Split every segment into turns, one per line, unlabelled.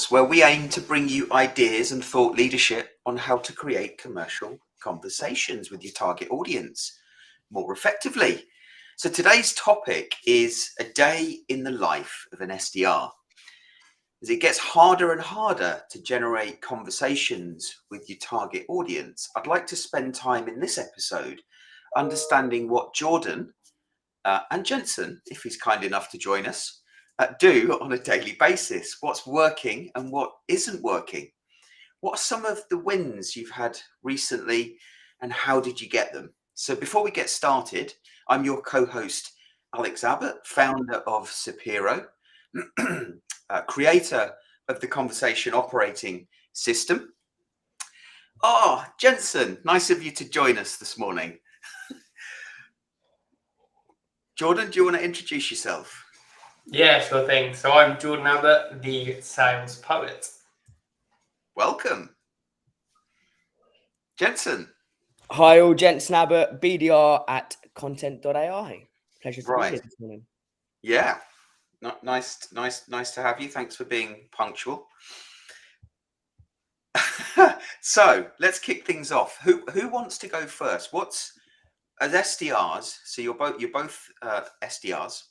where we aim to bring you ideas and thought leadership on how to create commercial conversations with your target audience more effectively. So today's topic is a day in the life of an SDR. As it gets harder and harder to generate conversations with your target audience, I'd like to spend time in this episode understanding what Jordan and Jensen, if he's kind enough to join us, do on a daily basis. What's working and what isn't working? What are some of the wins you've had recently and how did you get them? So before we get started, I'm your co-host, Alex Abbott, founder of Sapiro, creator of the Conversation Operating System. Oh, Jensen, nice of you to join us this morning. Jordan, do you want to introduce yourself?
Yeah, sure thing. So I'm Jordan Abbott, the sales poet.
Welcome. Jensen.
Hi all, Jensen Abbott, BDR at content.ai. Pleasure to be here this morning.
Yeah, nice to have you. Thanks for being punctual. So let's kick things off. Who wants to go first? As SDRs? So you're both SDRs.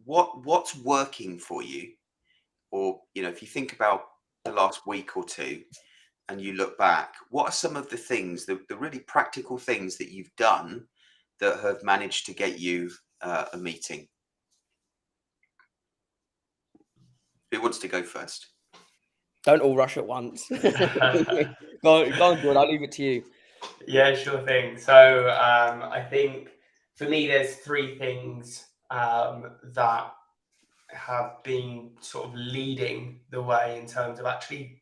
What's working for you? Or if you think about the last week or two and you look back, what are some of the things, the really practical things that you've done that have managed to get you a meeting? Who wants to go first?
Don't all rush at once. Go on, Jordan, I'll leave it to you.
Yeah, sure thing. So I think for me, there's three things that have been sort of leading the way in terms of actually,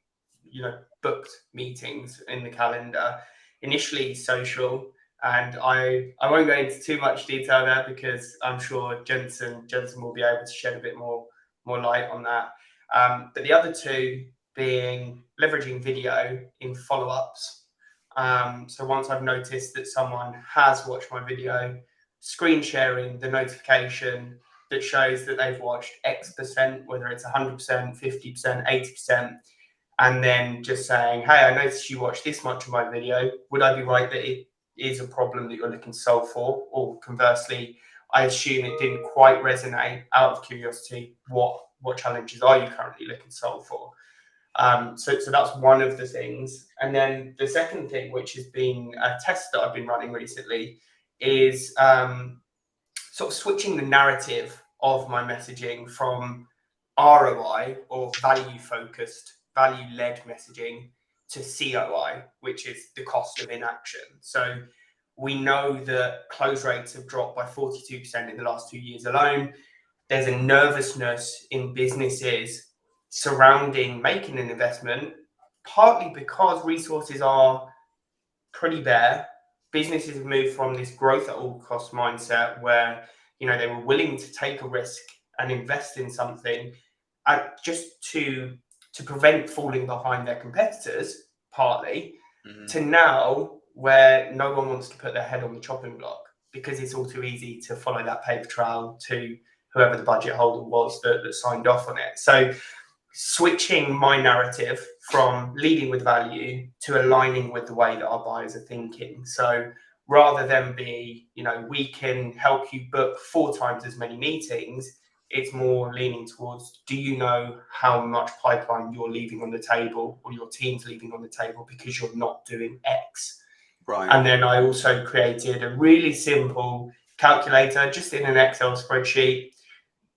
booked meetings in the calendar. Initially social, and I won't go into too much detail there because I'm sure Jensen will be able to shed a bit more light on that. But the other two being leveraging video in follow-ups. So once I've noticed that someone has watched my video, screen sharing the notification that shows that they've watched X%, whether it's 100%, 50%, 80%, and then just saying, hey, I noticed you watched this much of my video. Would I be right that it is a problem that you're looking to solve for? Or conversely, I assume it didn't quite resonate. Out of curiosity, what challenges are you currently looking to solve for? So that's one of the things. And then the second thing, which has been a test that I've been running recently, is sort of switching the narrative of my messaging from ROI or value-focused, value-led messaging to COI, which is the cost of inaction. So we know that close rates have dropped by 42% in the last 2 years alone. There's a nervousness in businesses surrounding making an investment, partly because resources are pretty bare. Businesses have moved from this growth at all cost mindset where they were willing to take a risk and invest in something just to prevent falling behind their competitors, partly, to now where no one wants to put their head on the chopping block because it's all too easy to follow that paper trail to whoever the budget holder was that signed off on it. So switching my narrative from leading with value to aligning with the way that our buyers are thinking. So rather than be, we can help you book 4 times as many meetings, it's more leaning towards, do you know how much pipeline you're leaving on the table or your team's leaving on the table because you're not doing X?
Right.
And then I also created a really simple calculator just in an Excel spreadsheet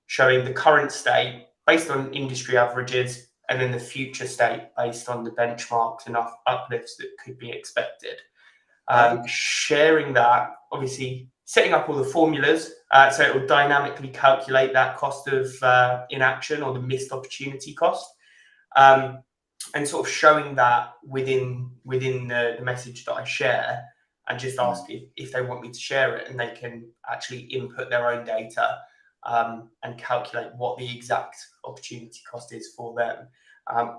showing the current state based on industry averages and then the future state based on the benchmarks and uplifts that could be expected. Sharing that, obviously setting up all the formulas so it will dynamically calculate that cost of inaction or the missed opportunity cost, and sort of showing that within the message that I share, and just ask if they want me to share it, and they can actually input their own data and calculate what the exact opportunity cost is for them.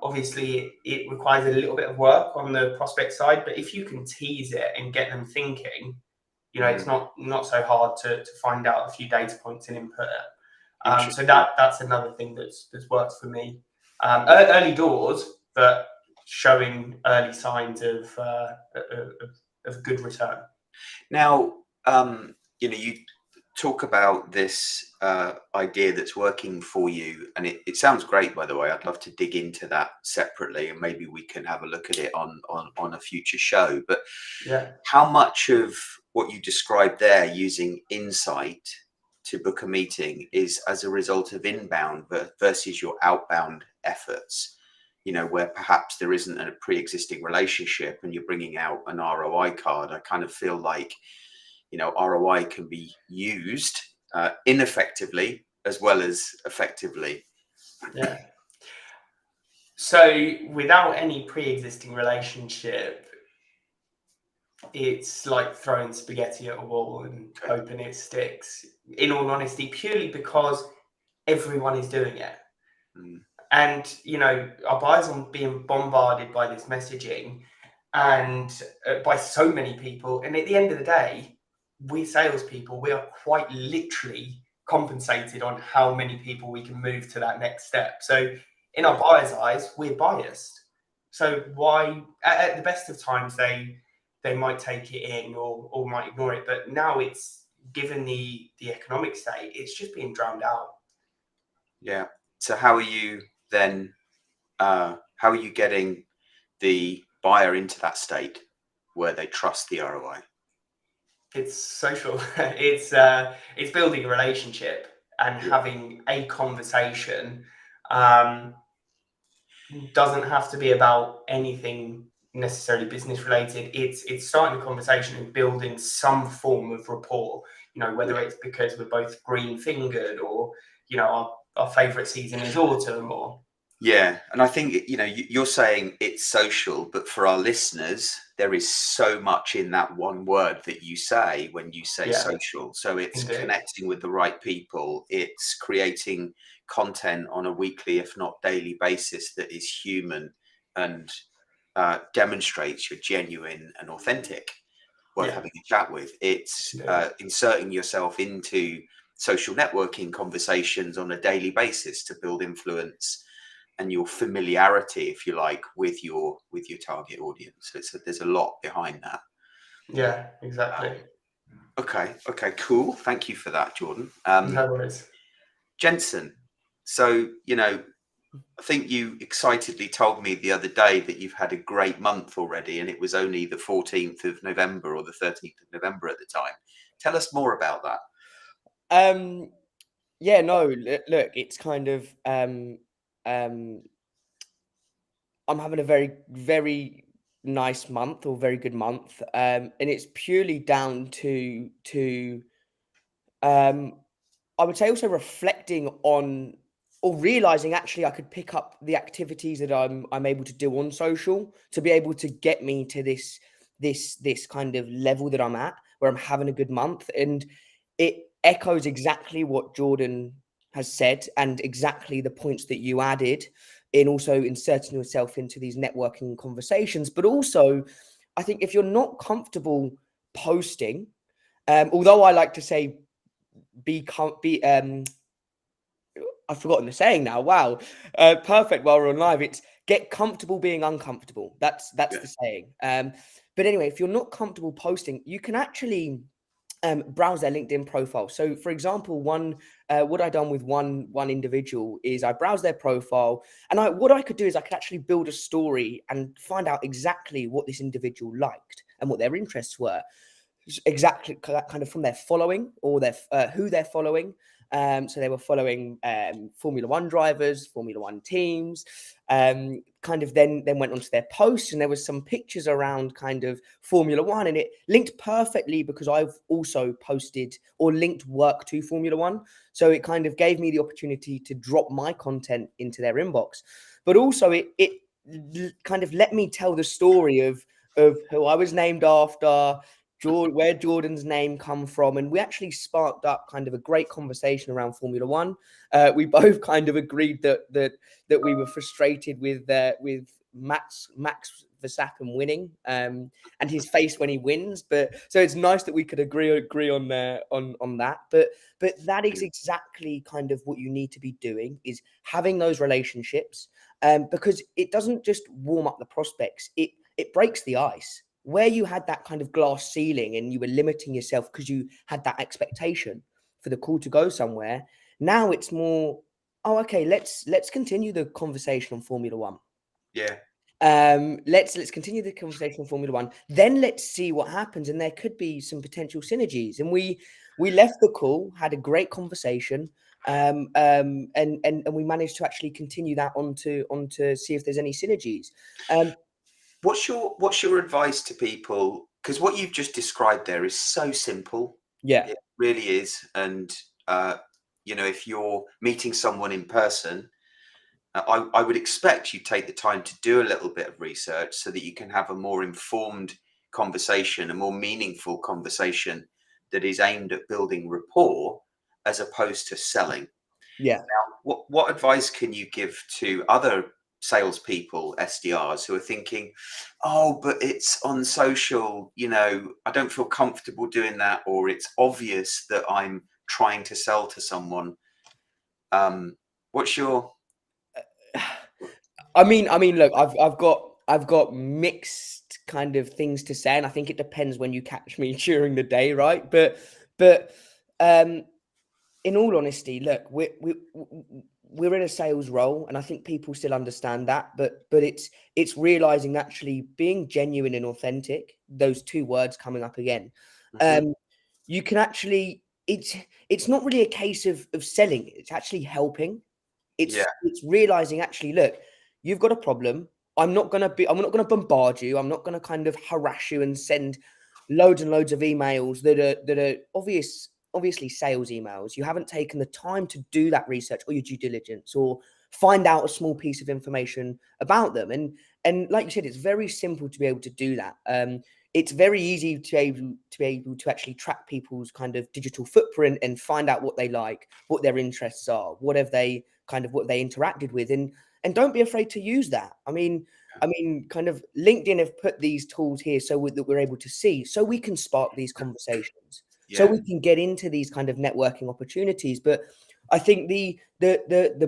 Obviously, it requires a little bit of work on the prospect side, but if you can tease it and get them thinking, it's not so hard to find out a few data points and input it. So that's another thing that's worked for me. Early doors, but showing early signs of good return.
Now, you talk about this idea that's working for you, and it sounds great, by the way. I'd love to dig into that separately, and maybe we can have a look at it on a future show. But
yeah,
how much of what you described there, using insight to book a meeting, is as a result of inbound versus your outbound efforts? Where perhaps there isn't a pre-existing relationship and you're bringing out an ROI card. I kind of feel like ROI can be used ineffectively as well as effectively.
yeah. So without any pre-existing relationship, it's like throwing spaghetti at a wall and hoping it sticks. In all honesty, purely because everyone is doing it. And our buyers are being bombarded by this messaging and by so many people. And at the end of the day, we salespeople, we are quite literally compensated on how many people we can move to that next step. So in our buyers' eyes, we're biased. So why, at the best of times, they might take it in or might ignore it. But now it's, given the economic state, it's just being drowned out.
Yeah. So how are you then, how are you getting the buyer into that state where they trust the ROI?
It's social. It's building a relationship and having a conversation. Doesn't have to be about anything necessarily business related. It's starting a conversation and building some form of rapport. Whether it's because we're both green fingered or our favorite season is autumn or.
Yeah, and I think you're saying it's social, but for our listeners, there is so much in that one word that you say when you say social. So it's connecting with the right people. It's creating content on a weekly, if not daily basis that is human and demonstrates you're genuine and authentic, worth having a chat with. It's inserting yourself into social networking conversations on a daily basis to build influence and your familiarity, if you like, with your target audience. So there's a lot behind that.
Yeah, exactly.
Okay, cool. Thank you for that, Jordan.
No worries.
Jensen, so I think you excitedly told me the other day that you've had a great month already, and it was only the 14th of November or the 13th of November at the time. Tell us more about that.
Yeah, no, look, it's kind of I'm having a very, very nice month or very good month. And it's purely down to I would say also reflecting on or realizing actually I could pick up the activities that I'm able to do on social to be able to get me to this kind of level that I'm at where I'm having a good month. And it echoes exactly what Jordan has said and exactly the points that you added in also inserting yourself into these networking conversations. But also, I think if you're not comfortable posting, although I like to say I've forgotten the saying now. Wow. Perfect. While we're on live, it's get comfortable being uncomfortable. That's the saying. But anyway, if you're not comfortable posting, you can actually browse their LinkedIn profile. So for example, what I done with one individual is I browsed their profile, and what I could do is I could actually build a story and find out exactly what this individual liked and what their interests were. Exactly kind of from their following or their who they're following. So they were following Formula One drivers, Formula One teams, kind of then went onto their posts, and there was some pictures around kind of Formula One, and it linked perfectly because I've also posted or linked work to Formula One. So it kind of gave me the opportunity to drop my content into their inbox. But also it kind of let me tell the story of who I was named after, where Jordan's name come from, and we actually sparked up kind of a great conversation around Formula One. We both kind of agreed that we were frustrated with Max Verstappen winning, and his face when he wins. But so it's nice that we could agree on that. But that is exactly kind of what you need to be doing, is having those relationships, because it doesn't just warm up the prospects. It breaks the ice. Where you had that kind of glass ceiling and you were limiting yourself because you had that expectation for the call to go somewhere. Now it's more, oh, okay, let's continue the conversation on Formula One.
Yeah.
Let's continue the conversation on Formula One. Then let's see what happens, and there could be some potential synergies. And we left the call, had a great conversation, and we managed to actually continue that on to see if there's any synergies.
What's your advice to people? Because what you've just described there is so simple.
Yeah.
It really is. And if you're meeting someone in person, I would expect you take the time to do a little bit of research so that you can have a more informed conversation, a more meaningful conversation that is aimed at building rapport as opposed to selling.
Yeah.
What advice can you give to other salespeople, SDRs, who are thinking, oh, but it's on social, I don't feel comfortable doing that, or it's obvious that I'm trying to sell to someone. What's your...
I mean, look, I've got mixed kind of things to say, and I think it depends when you catch me during the day, right? But in all honesty, look, we're in a sales role, and I think people still understand that. But it's realizing actually being genuine and authentic. Those two words coming up again. You can actually. It's not really a case of selling. It's actually helping. It's realizing actually, look, you've got a problem. I'm not going to bombard you. I'm not going to kind of harass you and send loads and loads of emails that are obviously sales emails. You haven't taken the time to do that research or your due diligence or find out a small piece of information about them. And like you said, it's very simple to be able to do that. It's very easy to be able to actually track people's kind of digital footprint and find out what they like, what their interests are, what they interacted with, and don't be afraid to use that. I mean, kind of LinkedIn have put these tools here that we're able to see, so we can spark these conversations, so we can get into these kind of networking opportunities. But I think the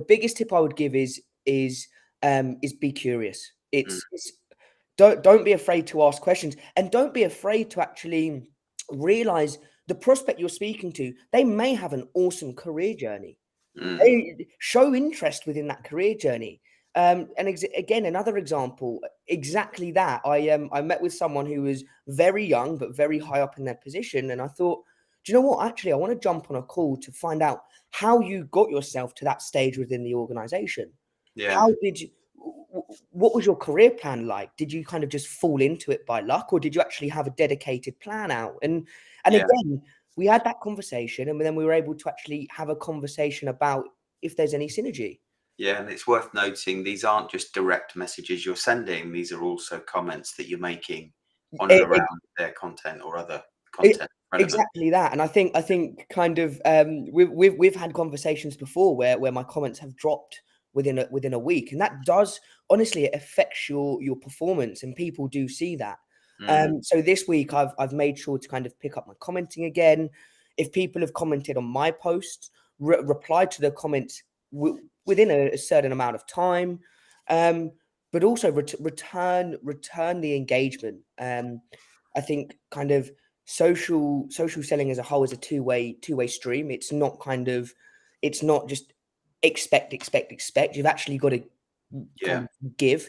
biggest tip I would give is be curious. It's don't be afraid to ask questions, and don't be afraid to actually realize the prospect you're speaking to, they may have an awesome career journey. They show interest within that career journey. Again, another example, exactly that. I met with someone who was very young but very high up in their position, and I thought, do you know what? Actually, I want to jump on a call to find out how you got yourself to that stage within the organization.
Yeah.
How did you? What was your career plan like? Did you kind of just fall into it by luck, or did you actually have a dedicated plan out? And again, we had that conversation, and then we were able to actually have a conversation about if there's any synergy.
Yeah, and it's worth noting these aren't just direct messages you're sending; these are also comments that you're making on and around their content or other content.
Exactly that. And I think kind of we've had conversations before where my comments have dropped within a week, and that does honestly, it affects your performance, and people do see that. So this week I've made sure to kind of pick up my commenting again. If people have commented on my posts, reply to the comments within a certain amount of time, but also return the engagement. I think kind of social selling as a whole is a two-way stream. It's not just expect. You've actually got to give.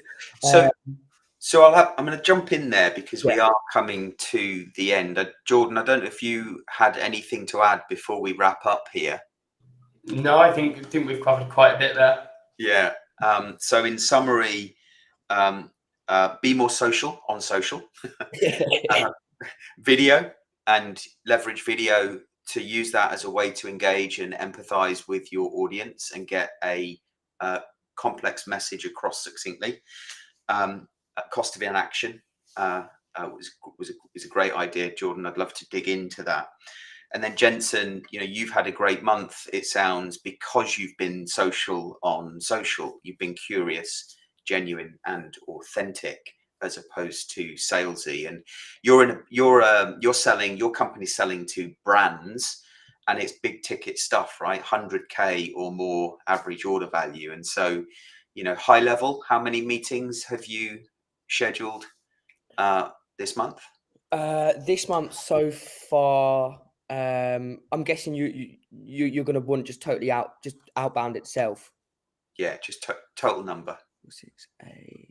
So I'm going to jump in there because we are coming to the end. Jordan, I don't know if you had anything to add before we wrap up here.
No, I think we've covered quite a bit there.
Yeah. So in summary, be more social on social. Video, and leverage video to use that as a way to engage and empathize with your audience and get a complex message across succinctly. Cost of inaction is a great idea, Jordan. I'd love to dig into that. And then Jensen, you've had a great month, it sounds, because you've been social on social. You've been curious, genuine, and authentic as opposed to salesy. And you're selling, your company's selling to brands, and it's big ticket stuff, right? 100K or more average order value. And so, high level, how many meetings have you scheduled this month?
This month so far, I'm guessing you're going to want just totally outbound itself.
Yeah, just total number.
6, 8.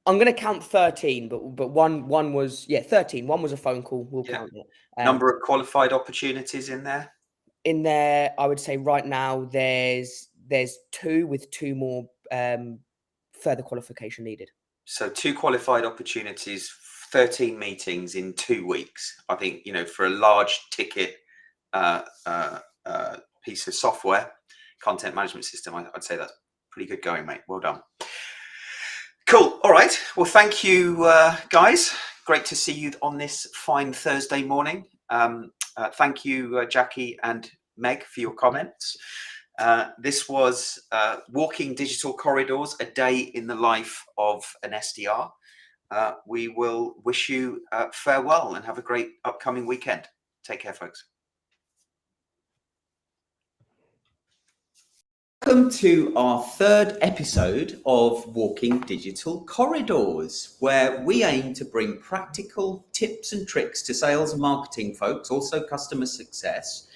I'm going to count 13, but one was 13. One was a phone call. We'll count it.
Number of qualified opportunities in there?
In there, I would say right now there's 2 with 2 more further qualification needed.
So 2 qualified opportunities, 13 meetings in 2 weeks. I think, for a large ticket piece of software, content management system, I'd say that's pretty good going, mate. Well done. Cool. All right. Well, thank you, guys. Great to see you on this fine Thursday morning. Thank you, Jackie and Meg, for your comments. This was Walking Digital Corridors, a day in the life of an SDR. We will wish you farewell and have a great upcoming weekend. Take care, folks. Welcome to our 3rd episode of Walking Digital Corridors, where we aim to bring practical tips and tricks to sales and marketing folks, also customer success,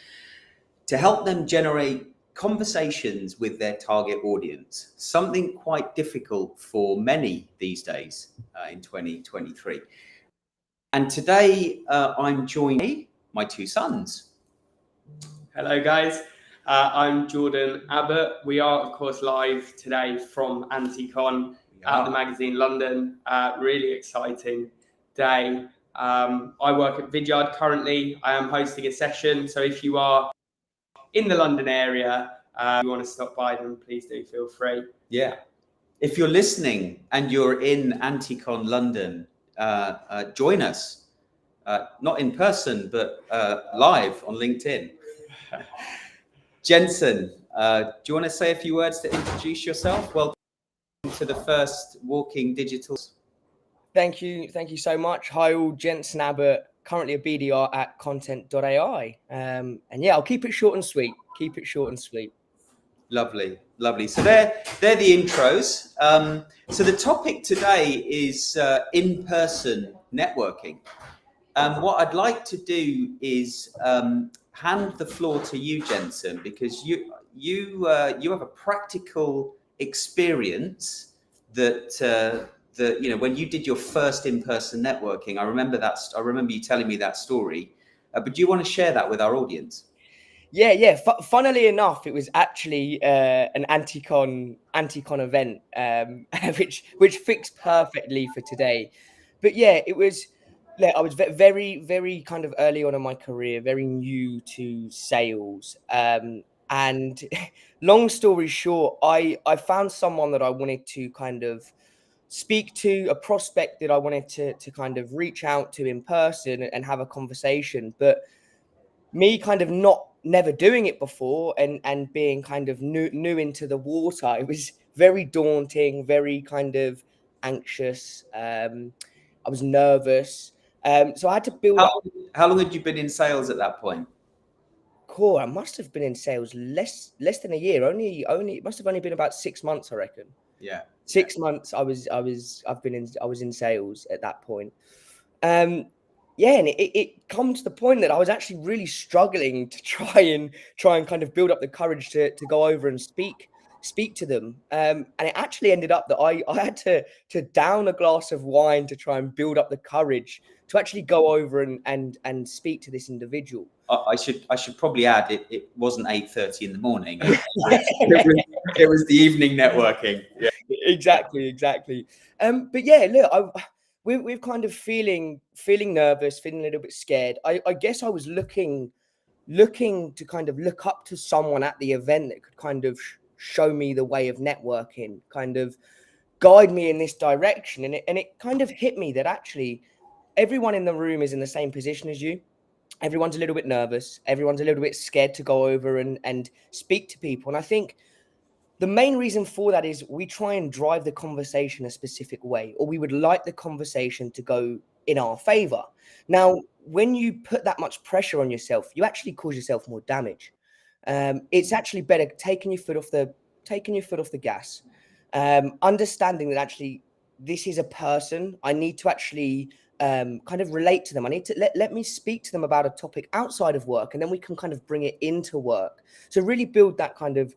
to help them generate conversations with their target audience, something quite difficult for many these days in 2023. And today I'm joined by my 2 sons.
Hello, guys. I'm Jordan Abbott. We are, of course, live today from Anticon at the magazine London. Really exciting day. I work at Vidyard currently. I am hosting a session. So if you are in the London area, you want to stop by, then please do feel free.
Yeah. If you're listening and you're in Anticon London, join us. Not in person, but live on LinkedIn. Jensen, do you want to say a few words to introduce yourself? Welcome to the first Walking Digital.
Thank you so much. Hi all, Jensen Abbott, currently a BDR at content.ai. And yeah, I'll keep it short and sweet.
Lovely. So they're the intros. So the topic today is in-person networking. What I'd like to do is hand the floor to you, Jensen, because you have a practical experience that when you did your first in-person networking. I remember you telling me that story. But do you want to share that with our audience?
Yeah. Funnily enough, it was actually an Anticon event, which fixed perfectly for today. But yeah, it was. I was very, very kind of early on in my career, very new to sales. And long story short, I found someone that I wanted to kind of speak to, a prospect that I wanted to kind of reach out to in person and have a conversation. But me kind of never doing it before and being kind of new into the water, it was very daunting, very kind of anxious. I was nervous. So I had to build up.
How long had you been in sales at that point?
Cool. I must have been in sales less than a year. Only it must have only been about 6 months, I reckon.
Yeah.
6 months. I was in sales at that point. And it come to the point that I was actually really struggling to try and kind of build up the courage to go over and speak to them. And it actually ended up that I had to down a glass of wine to try and build up the courage to actually go over and speak to this individual.
I should probably add it wasn't 8:30 in the morning. It was the evening networking. Yeah.
Exactly. But yeah, look, we're kind of feeling nervous, feeling a little bit scared. I guess I was looking to kind of look up to someone at the event that could kind of show me the way of networking, kind of guide me in this direction. And it kind of hit me that actually everyone in the room is in the same position as you. Everyone's a little bit nervous. Everyone's a little bit scared to go over and speak to people. And I think The main reason for that is we try and drive the conversation a specific way, or we would like the conversation to go in our favor. Now, when you put that much pressure on yourself, you actually cause yourself more damage. It's actually better taking your foot off the gas, understanding that actually this is a person. I need to actually kind of relate to them. I need to let me speak to them about a topic outside of work, and then we can kind of bring it into work. So really build that kind of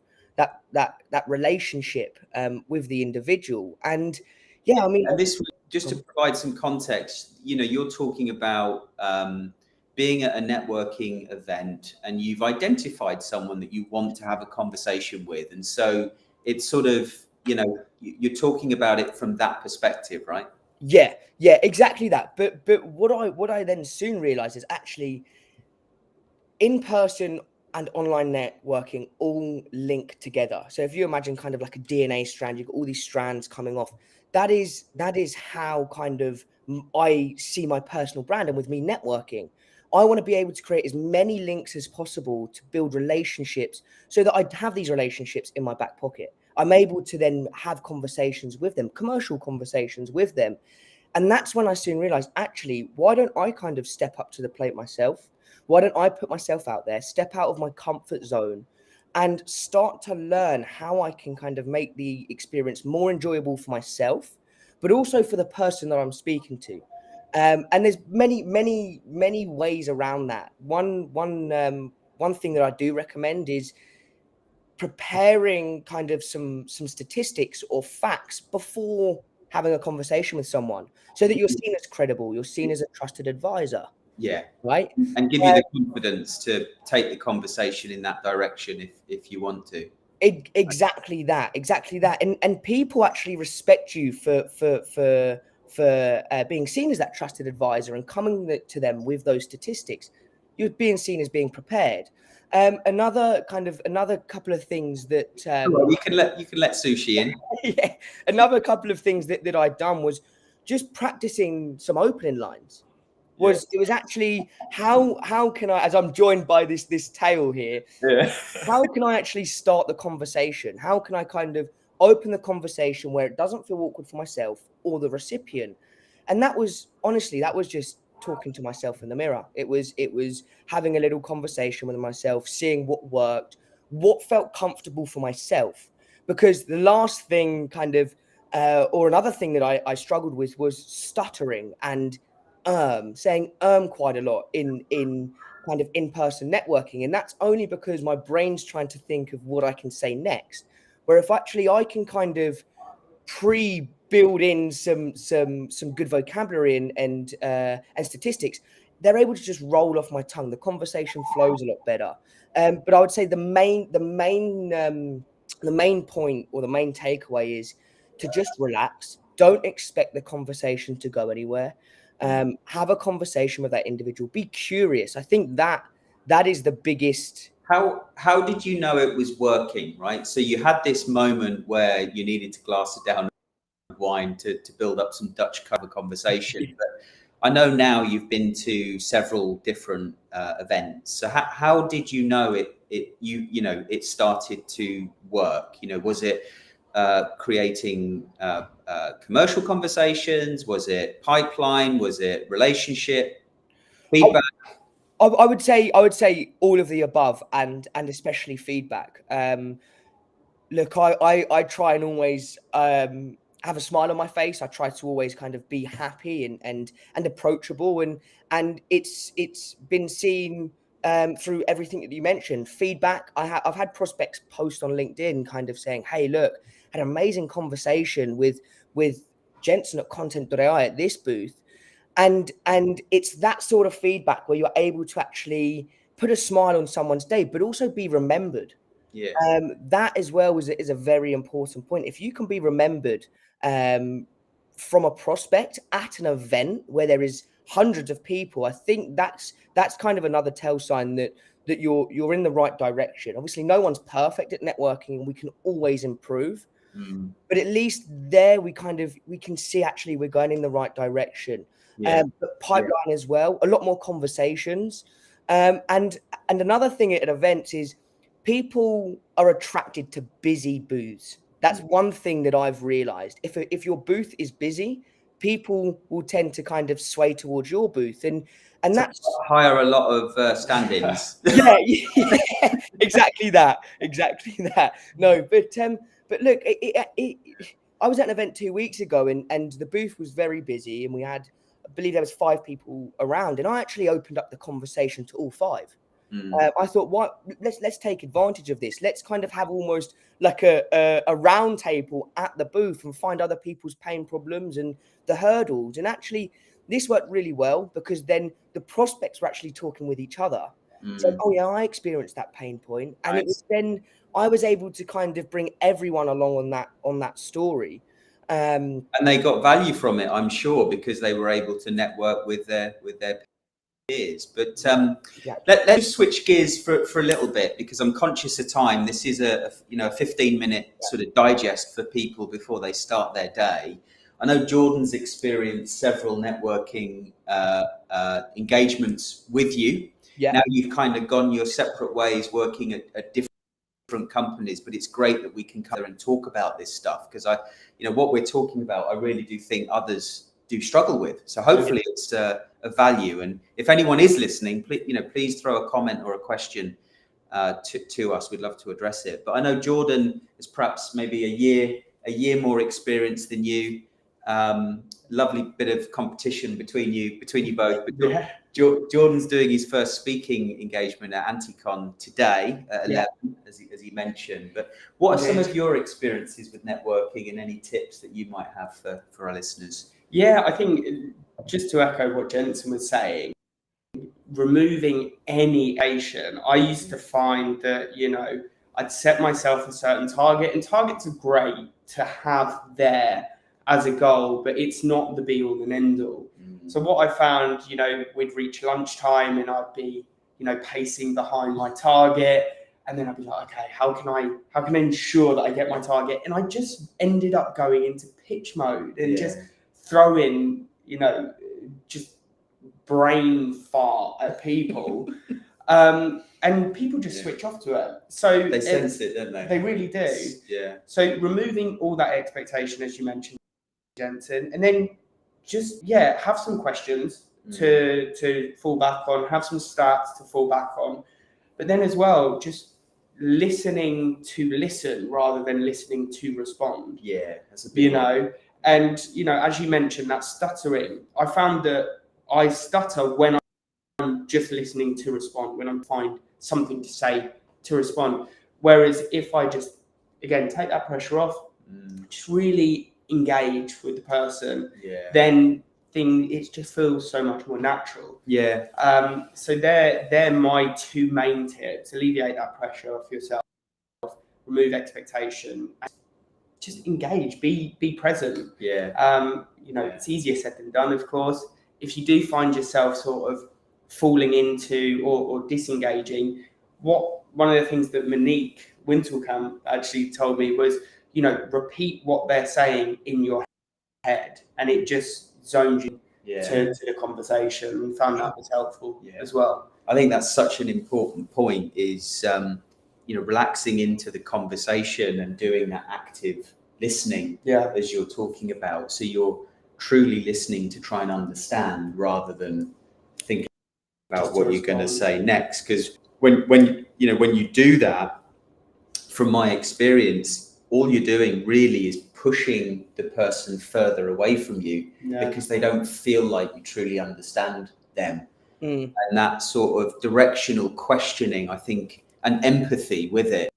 that relationship with the individual. And yeah, I mean,
And this, just to provide some context, you're talking about being at a networking event and you've identified someone that you want to have a conversation with. And so it's sort of, you're talking about it from that perspective, right?
yeah, exactly that. But what I then soon realized is actually in-person and online networking all link together. So if you imagine kind of like a DNA strand, you've got all these strands coming off. That is how kind of I see my personal brand. And with me networking, I want to be able to create as many links as possible to build relationships so that I have these relationships in my back pocket. I'm able to then have conversations with them, commercial conversations with them. And that's when I soon realized, actually, why don't I kind of step up to the plate myself? Why don't I put myself out there, step out of my comfort zone, and start to learn how I can kind of make the experience more enjoyable for myself, but also for the person that I'm speaking to. And there's many ways around that. One thing that I do recommend is preparing kind of some statistics or facts before having a conversation with someone, so that you're seen as credible, you're seen as a trusted advisor.
Yeah.
Right.
And give you the confidence to take the conversation in that direction if you want to.
Exactly that. And people actually respect you for being seen as that trusted advisor and coming to them with those statistics. You're being seen as being prepared. Another couple of things that
Well, you can let Sushi in.
yeah, another couple of things that I'd done was just practicing some opening lines. It was actually how can I, as I'm joined by this tale here, how can I actually start the conversation? How can I kind of open the conversation where it doesn't feel awkward for myself or the recipient? And that was just talking to myself in the mirror. It was having a little conversation with myself, seeing what worked, what felt comfortable for myself. Because the last thing kind of, or another thing that I struggled with was stuttering and saying quite a lot in kind of in-person networking. And that's only because my brain's trying to think of what I can say next. Where if actually I can kind of pre-build in some good vocabulary and statistics, they're able to just roll off my tongue. The conversation flows a lot better. But I would say the main point or the main takeaway is to just relax. Don't expect the conversation to go anywhere. Have a conversation with that individual. Be curious. I think that is the biggest.
How did you know it was working, right? So you had this moment where you needed to glass it down of wine to build up some Dutch cover conversation. But I know now you've been to several different events. So how did you know it started to work? Was it creating commercial conversations? Was it pipeline? Was it relationship feedback?
I would say all of the above, and especially feedback. Look, I try and always have a smile on my face. I try to always kind of be happy and approachable, and it's been seen through everything that you mentioned. Feedback. I've had prospects post on LinkedIn, kind of saying, "Hey, look, had an amazing conversation with Jensen at Content.ai at this booth." And it's that sort of feedback where you're able to actually put a smile on someone's day, but also be remembered.
Yeah.
That as well is a very important point. If you can be remembered from a prospect at an event where there is hundreds of people, I think that's kind of another tell sign that you're in the right direction. Obviously, no one's perfect at networking, and we can always improve. But at least there we can see actually we're going in the right direction. But pipeline as well, a lot more conversations. And another thing at events is people are attracted to busy booths. That's one thing that I've realized. If your booth is busy, people will tend to kind of sway towards your booth, and that's
hire a lot of stand-ins.
yeah, exactly that. No, but look, I was at an event 2 weeks ago, and the booth was very busy, and I believe there was 5 people around, and I actually opened up the conversation to all 5. I thought, what? Let's take advantage of this. Let's kind of have almost like a round table at the booth and find other people's pain problems and the hurdles. And actually, this worked really well because then the prospects were actually talking with each other. So, oh yeah, I experienced that pain point, and it was then I was able to kind of bring everyone along on that story.
And they got value from it, I'm sure, because they were able to network with their peers. But let's switch gears for a little bit, because I'm conscious of time. This is a 15-minute sort of digest for people before they start their day. I know Jordan's experienced several networking engagements with you.
Yeah.
Now you've kind of gone your separate ways, working at different companies, but it's great that we can come and talk about this stuff, because what we're talking about, I really do think others do struggle with. So hopefully it's a value. And if anyone is listening, please throw a comment or a question to us. We'd love to address it. But I know Jordan is perhaps maybe a year more experience than you. Lovely bit of competition between you both. But Jordan's doing his first speaking engagement at Anticon today at 11, as he mentioned. But what are some of your experiences with networking, and any tips that you might have for our listeners?
Yeah, I think just to echo what Jensen was saying, removing any expectation. I used to find that, I'd set myself a certain target, and targets are great to have there as a goal, but it's not the be all and end all. So what I found, we'd reach lunchtime and I'd be, pacing behind my target. And then I'd be like, okay, how can I ensure that I get my target? And I just ended up going into pitch mode and just throw in, just brain fart at people. And people just switch off to it. So
they sense it, don't they?
They really do.
Yeah.
So removing all that expectation, as you mentioned, Jensen, and then just have some questions to fall back on, have some stats to fall back on, but then as well, just listening to listen rather than listening to respond.
Yeah, that's a big one.
And as you mentioned, that stuttering, I found that I stutter when I'm just listening to respond, when I'm find something to say to respond. Whereas if I just, again, take that pressure off, just really engage with the person, then it just feels so much more natural. So they're my 2 main tips: alleviate that pressure off yourself, remove expectation, and just engage, be present. It's easier said than done, of course. If you do find yourself sort of falling into or disengaging, one of the things that Monique Wintelkamp actually told me was, repeat what they're saying in your head, and it just zones you to the conversation, and found that was helpful as well.
I think that's such an important point, is relaxing into the conversation and doing that active listening as you're talking about. So you're truly listening to try and understand rather than thinking about what you're going to say next. Because when you do that, from my experience, all you're doing really is pushing the person further away from you, because they don't feel like you truly understand them. And that sort of directional questioning, I think, and empathy with it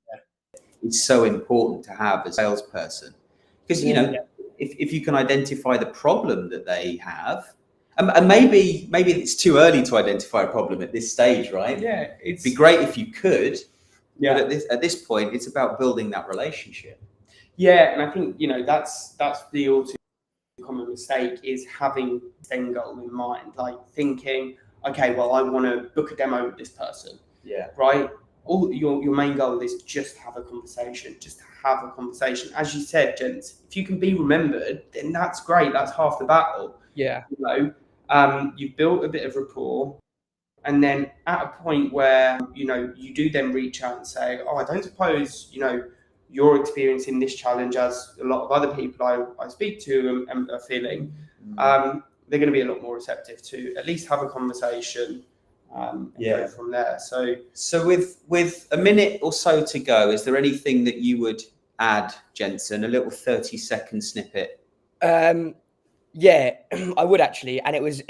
is so important to have as a salesperson. Because, if you can identify the problem that they have, and maybe it's too early to identify a problem at this stage, right? It'd be great if you could. But at this point, it's about building that relationship.
And I think that's the all too common mistake, is having the end goal in mind, like thinking, okay, well, I want to book a demo with this person. Right. All your main goal is just have a conversation. As you said, gents, if you can be remembered, then that's great. That's half the battle. You've built a bit of rapport. And then at a point where, you do then reach out and say, oh, I don't suppose, you're experiencing this challenge as a lot of other people I speak to and are feeling, they're going to be a lot more receptive to at least have a conversation and go from there.
So with a minute or so to go, is there anything that you would add, Jensen? A little 30-second snippet.
Yeah, I would actually, and it was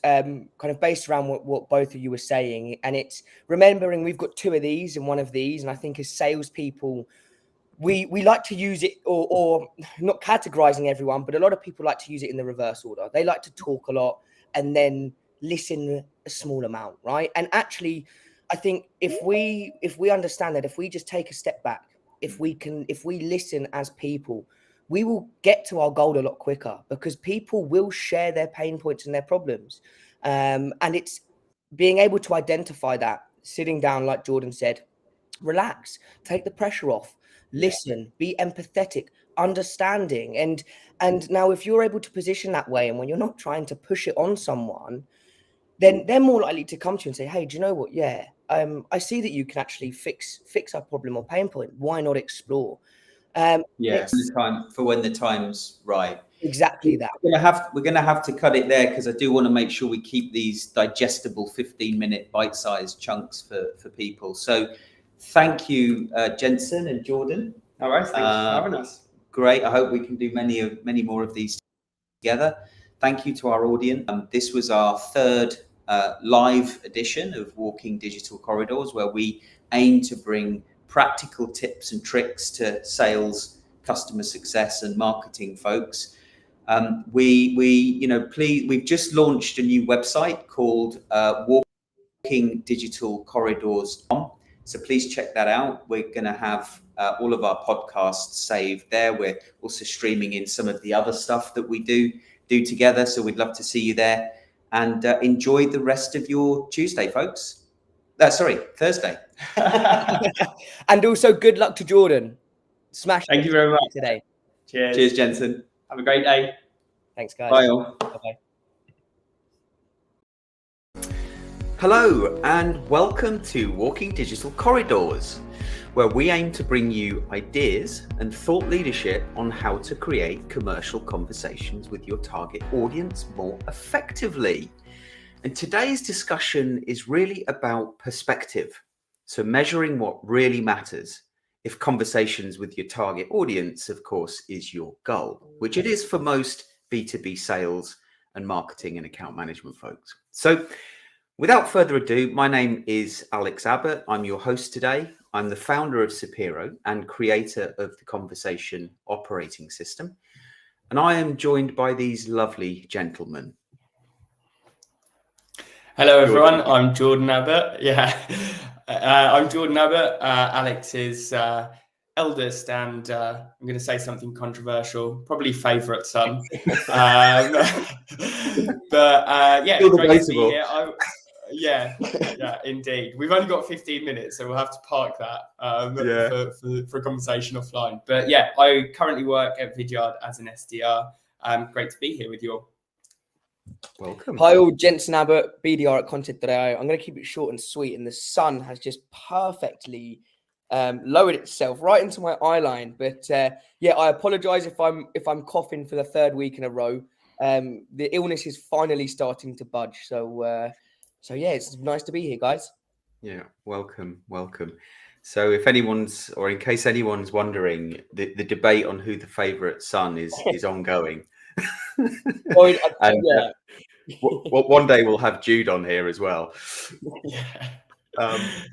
kind of based around what both of you were saying, and it's remembering we've got two of these and one of these, and I think as salespeople, we like to use it, or not categorizing everyone, but a lot of people like to use it in the reverse order. They like to talk a lot and then listen a small amount, right? And actually, I think if we understand that, if we just take a step back, if we listen as people, we will get to our goal a lot quicker, because people will share their pain points and their problems. And it's being able to identify that, sitting down, like Jordan said, relax, take the pressure off, listen, be empathetic, understanding. And now if you're able to position that way, and when you're not trying to push it on someone, then they're more likely to come to you and say, hey, do you know what? Yeah, I see that you can actually fix our problem or pain point. Why not explore?
For when the time's right.
Exactly that.
We're gonna have to cut it there, because I do want to make sure we keep these digestible 15-minute bite-sized chunks for people. So thank you, Jensen and Jordan.
All right, thanks for having us.
Great. I hope we can do many more of these together. Thank you to our audience. This was our third live edition of Walking Digital Corridors, where we aim to bring practical tips and tricks to sales, customer success, and marketing folks. We've just launched a new website called walkingdigitalcorridors.com. So please check that out. We're going to have all of our podcasts saved there. We're also streaming in some of the other stuff that we do together. So we'd love to see you there, and enjoy the rest of your Tuesday, folks. Thursday.
And also good luck to Jordan. Smash.
Thank you very much
today.
Cheers, Jensen.
Have a great day.
Thanks, guys.
Bye all.
Bye-bye.
Hello and welcome to Walking Digital Corridors, where we aim to bring you ideas and thought leadership on how to create commercial conversations with your target audience more effectively. And today's discussion is really about perspective. So measuring what really matters, if conversations with your target audience, of course, is your goal, which it is for most B2B sales and marketing and account management folks. So without further ado, my name is Alex Abbott. I'm your host today. I'm the founder of Sapiro and creator of the Conversation Operating System. And I am joined by these lovely gentlemen.
Hello, everyone. I'm Jordan Abbott. I'm Jordan Abbott, Alex's eldest, and I'm going to say something controversial, probably favourite son. But yeah, great to be here. Yeah, indeed. We've only got 15 minutes, so we'll have to park that for a conversation offline. But yeah, I currently work at Vidyard as an SDR. Great to be here with you all.
Welcome.
Hi all, Jensen Abbott, BDR at Content.io. I'm going to keep it short and sweet, and the sun has just perfectly lowered itself right into my eye line. But yeah, I apologise if I'm coughing for the third week in a row. The illness is finally starting to budge. So yeah, it's nice to be here, guys.
Yeah, welcome. So if anyone's, or in case anyone's wondering, the debate on who the favourite son is ongoing. And one day we'll have Jude on here as well.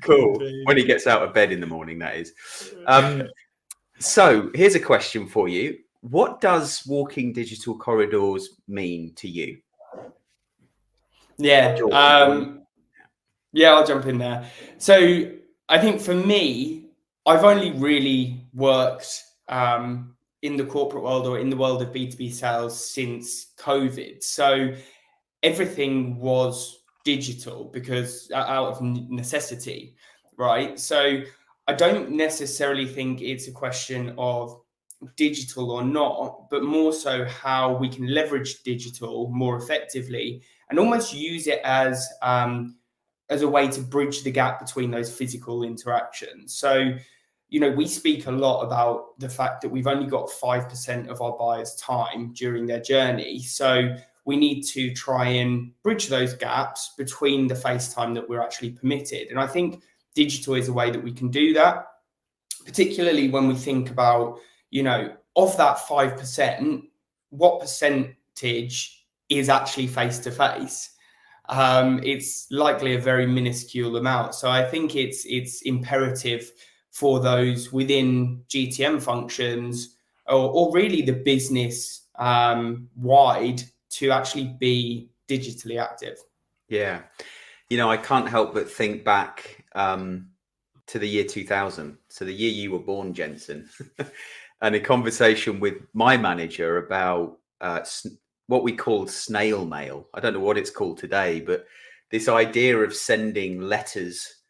Cool. When he gets out of bed in the morning, that is. So here's a question for you. What does Walking Digital Corridors mean to you?
I'll jump in there. So I think for me, I've only really worked in the corporate world or in the world of B2B sales since COVID. So everything was digital because out of necessity, right? So I don't necessarily think it's a question of digital or not, but more so how we can leverage digital more effectively and almost use it as as a way to bridge the gap between those physical interactions. So, we speak a lot about the fact that we've only got 5% of our buyers' time during their journey. So we need to try and bridge those gaps between the face time that we're actually permitted. And I think digital is a way that we can do that, particularly when we think about, of that 5%, what percentage is actually face-to-face? It's likely a very minuscule amount. So I think it's imperative for those within GTM functions or really the business wide to actually be digitally active.
Yeah. I can't help but think back to the year 2000. So the year you were born, Jensen, and a conversation with my manager about what we called snail mail. I don't know what it's called today, but this idea of sending letters,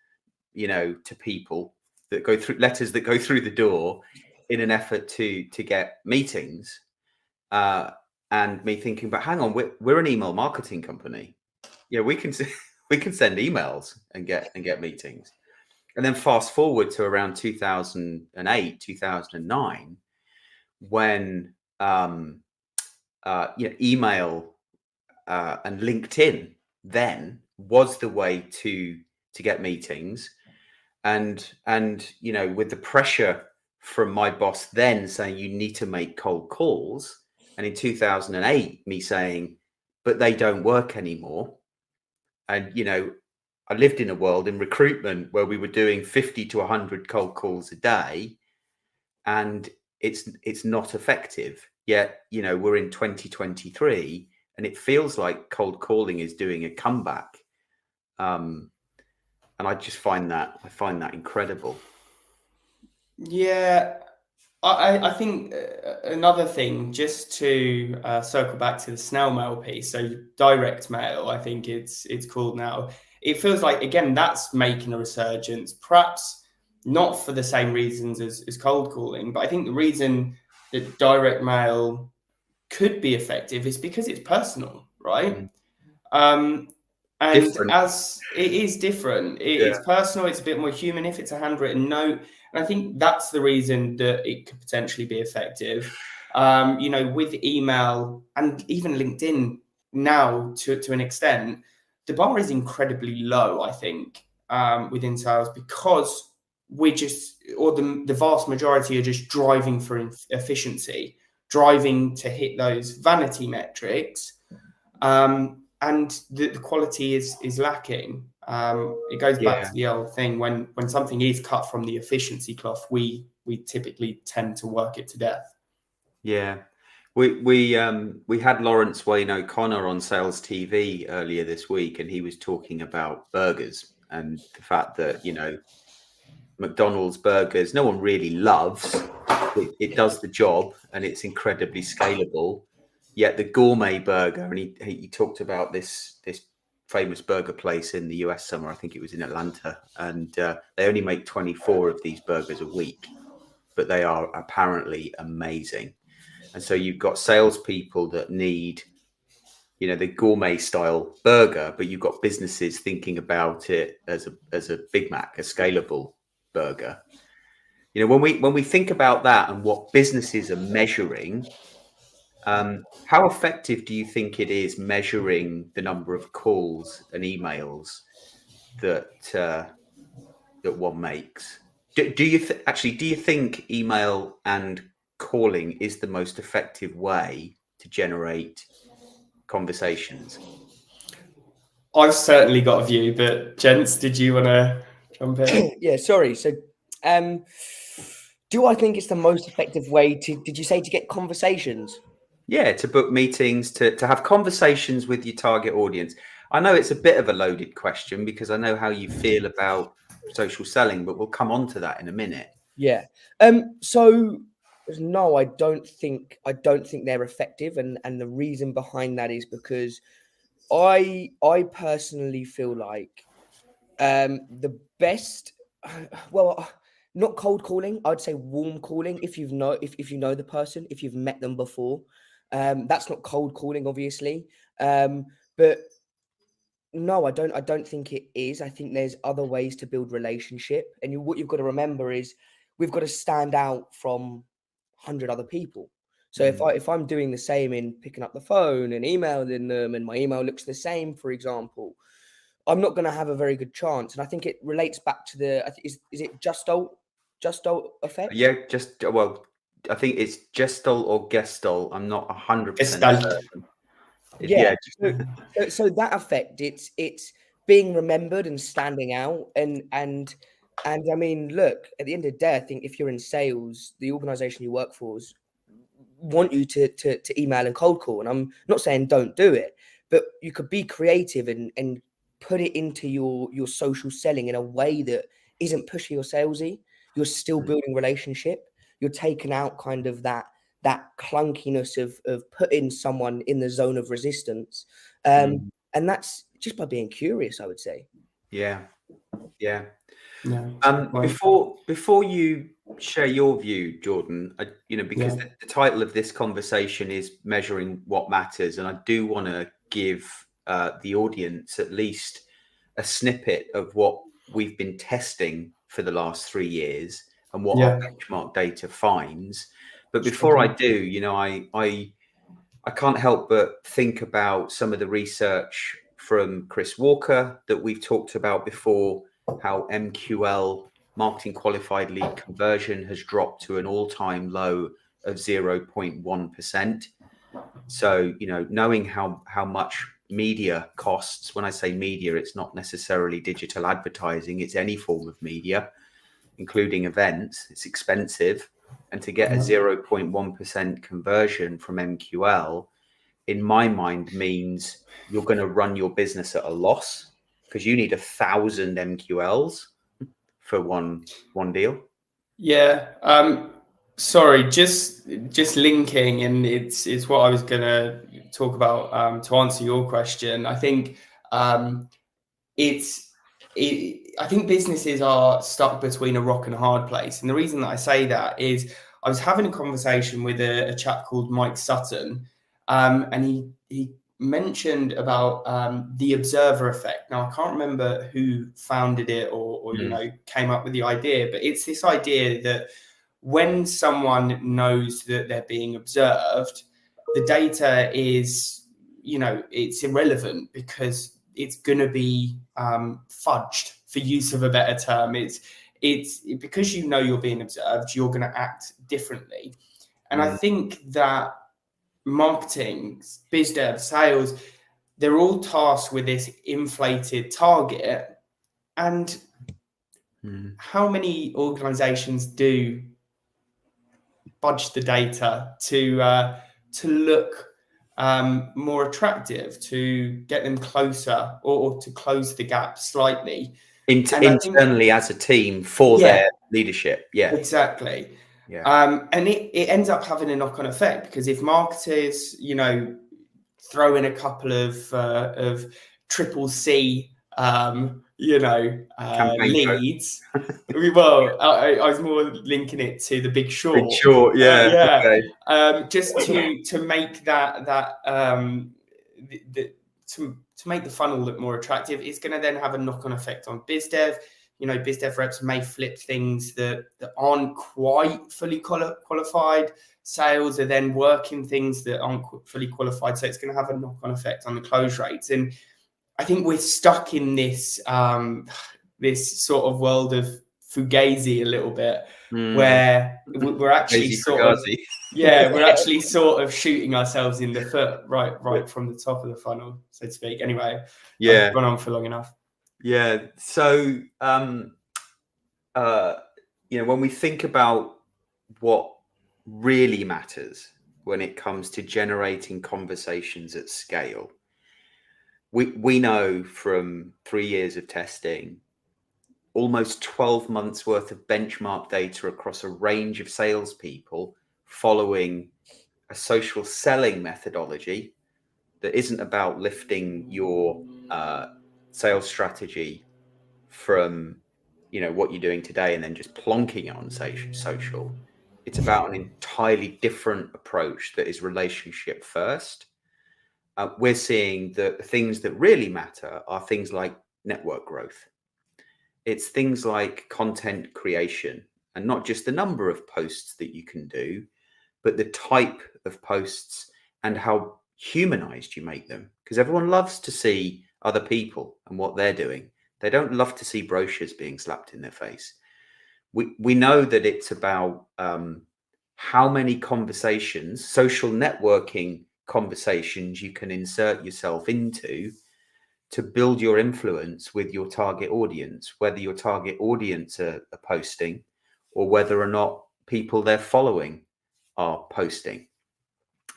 to people that go through the door in an effort to get meetings. And me thinking, but hang on, we're an email marketing company. Yeah, we can send emails and get meetings. And then fast forward to around 2008, 2009, when email and LinkedIn then was the way to get meetings. And with the pressure from my boss then saying you need to make cold calls, and in 2008 me saying, but they don't work anymore. And I lived in a world in recruitment where we were doing 50 to 100 cold calls a day, and it's not effective. Yet we're in 2023 and it feels like cold calling is doing a comeback. And I just find that incredible.
Yeah, I think another thing, just to circle back to the snail mail piece, so direct mail, I think it's called now. It feels like, again, that's making a resurgence, perhaps not for the same reasons as cold calling, but I think the reason that direct mail could be effective is because it's personal, right? And
Different.
as it is different, it's personal, it's a bit more human if it's a handwritten note. And I think that's the reason that it could potentially be effective. With email and even LinkedIn now to an extent, the bar is incredibly low, I think, within sales, because the vast majority are just driving for efficiency, driving to hit those vanity metrics. And the quality is lacking. It goes back to the old thing, when something is cut from the efficiency cloth, we typically tend to work it to death.
Yeah. We had Lawrence Wayne O'Connor on Sales TV earlier this week, and he was talking about burgers and the fact that McDonald's burgers no one really loves. It does the job and it's incredibly scalable. Yet the gourmet burger, and he talked about this famous burger place in the US somewhere, I think it was in Atlanta, and they only make 24 of these burgers a week, but they are apparently amazing. And so you've got salespeople that need, the gourmet style burger, but you've got businesses thinking about it as a Big Mac, a scalable burger. When we think about that and what businesses are measuring, how effective do you think it is measuring the number of calls and emails that one makes? Do you think email and calling is the most effective way to generate conversations?
I've certainly got a view, but gents, did you want to jump in?
Yeah, sorry. So, do I think it's the most effective way did you say to get conversations?
Yeah, to book meetings, to have conversations with your target audience. I know it's a bit of a loaded question because I know how you feel about social selling, but we'll come on to that in a minute.
Yeah. So no, I don't think they're effective, and the reason behind that is because I personally feel like the best, well, not cold calling, I'd say warm calling. If you know the person, if you've met them before, that's not cold calling, obviously. But No, I don't think it is. I think there's other ways to build relationship. And what you've got to remember is we've got to stand out from 100 other people. So if I'm doing the same in picking up the phone and emailing them, and my email looks the same, for example, I'm not going to have a very good chance. And I think it relates back to is it Gestalt effect?
Yeah, I think it's Gestalt or Gestalt. I'm not 100%
Gestalt.
certain.
Yeah.
Yeah.
So that effect, it's being remembered and standing out, and I mean, look, at the end of the day, I think if you're in sales, the organization you work for want you to email and cold call. And I'm not saying don't do it, but you could be creative and put it into your social selling in a way that isn't pushy or salesy. You're still building relationship. You're taking out kind of that clunkiness of putting someone in the zone of resistance. And that's just by being curious, I would say.
Yeah.
Yeah.
Before you share your view, Jordan, because the title of this conversation is measuring what matters, and I do want to give the audience at least a snippet of what we've been testing for the last 3 years and what our benchmark data finds. But before I do, I can't help but think about some of the research from Chris Walker that we've talked about before, how MQL, marketing qualified lead conversion, has dropped to an all-time low of 0.1%. So, knowing how much media costs, when I say media, it's not necessarily digital advertising, it's any form of media, including events, it's expensive. And to get a 0.1% conversion from MQL, in my mind, means you're going to run your business at a loss, because you need 1,000 MQLs for one deal.
Yeah. Sorry, just linking, and it's what I was going to talk about to answer your question. I think I think businesses are stuck between a rock and a hard place, and the reason that I say that is I was having a conversation with a chap called Mike Sutton, and he mentioned about the observer effect. Now, I can't remember who founded it or came up with the idea, but it's this idea that when someone knows that they're being observed, the data is, it's irrelevant, because it's going to be fudged, for use of a better term. It's because you're being observed, you're going to act differently. And I think that marketing, biz dev, sales, they're all tasked with this inflated target. And how many organizations do budge the data to look more attractive, to get them closer, or to close the gap slightly
internally as a team for their leadership?
Exactly. And it ends up having a knock-on effect, because if marketers throw in a couple of triple C leads. Well, I was more linking it to The Big Short.
Big Short, okay.
Just to make to make the funnel look more attractive. It's going to then have a knock-on effect on biz dev. Biz dev reps may flip things that aren't quite fully qualified. Sales are then working things that aren't fully qualified. So it's going to have a knock-on effect on the close rates. And I think we're stuck in this this sort of world of fugazi a little bit, where we're actually we're actually sort of shooting ourselves in the foot right from the top of the funnel, so to speak. Anyway, I've gone on for long enough.
Yeah. So, when we think about what really matters when it comes to generating conversations at scale, we know from 3 years of testing, almost 12 months worth of benchmark data across a range of salespeople following a social selling methodology that isn't about lifting your sales strategy from what you're doing today and then just plonking it on social. It's about an entirely different approach that is relationship first. we're seeing that the things that really matter are things like network growth. It's things like content creation, and not just the number of posts that you can do, but the type of posts and how humanized you make them. Because everyone loves to see other people and what they're doing. They don't love to see brochures being slapped in their face. We know that it's about how many conversations, social networking conversations you can insert yourself into to build your influence with your target audience, whether your target audience are posting or whether or not people they're following are posting.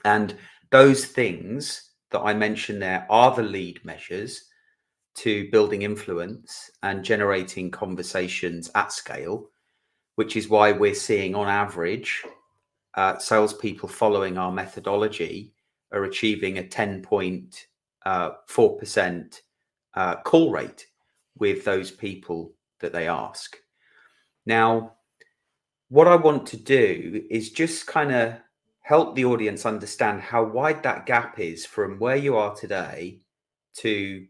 And those things that I mentioned there are the lead measures to building influence and generating conversations at scale, which is why we're seeing on average salespeople following our methodology are achieving a 10.4% call rate with those people that they ask. Now, what I want to do is just kind of help the audience understand how wide that gap is from where you are today to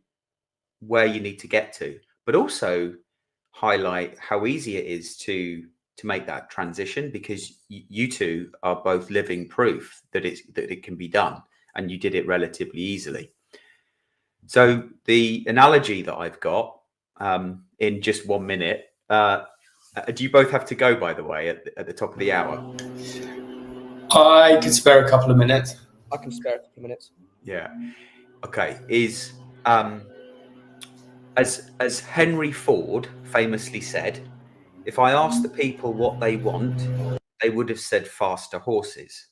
where you need to get to, but also highlight how easy it is to make that transition, because you two are both living proof that it can be done, and you did it relatively easily. So the analogy that I've got in just 1 minute, do you both have to go, by the way, at the top of the hour?
I could spare a couple of minutes.
I can spare a couple of minutes.
Yeah. Okay. Is as Henry Ford famously said, if I asked the people what they want, they would have said faster horses.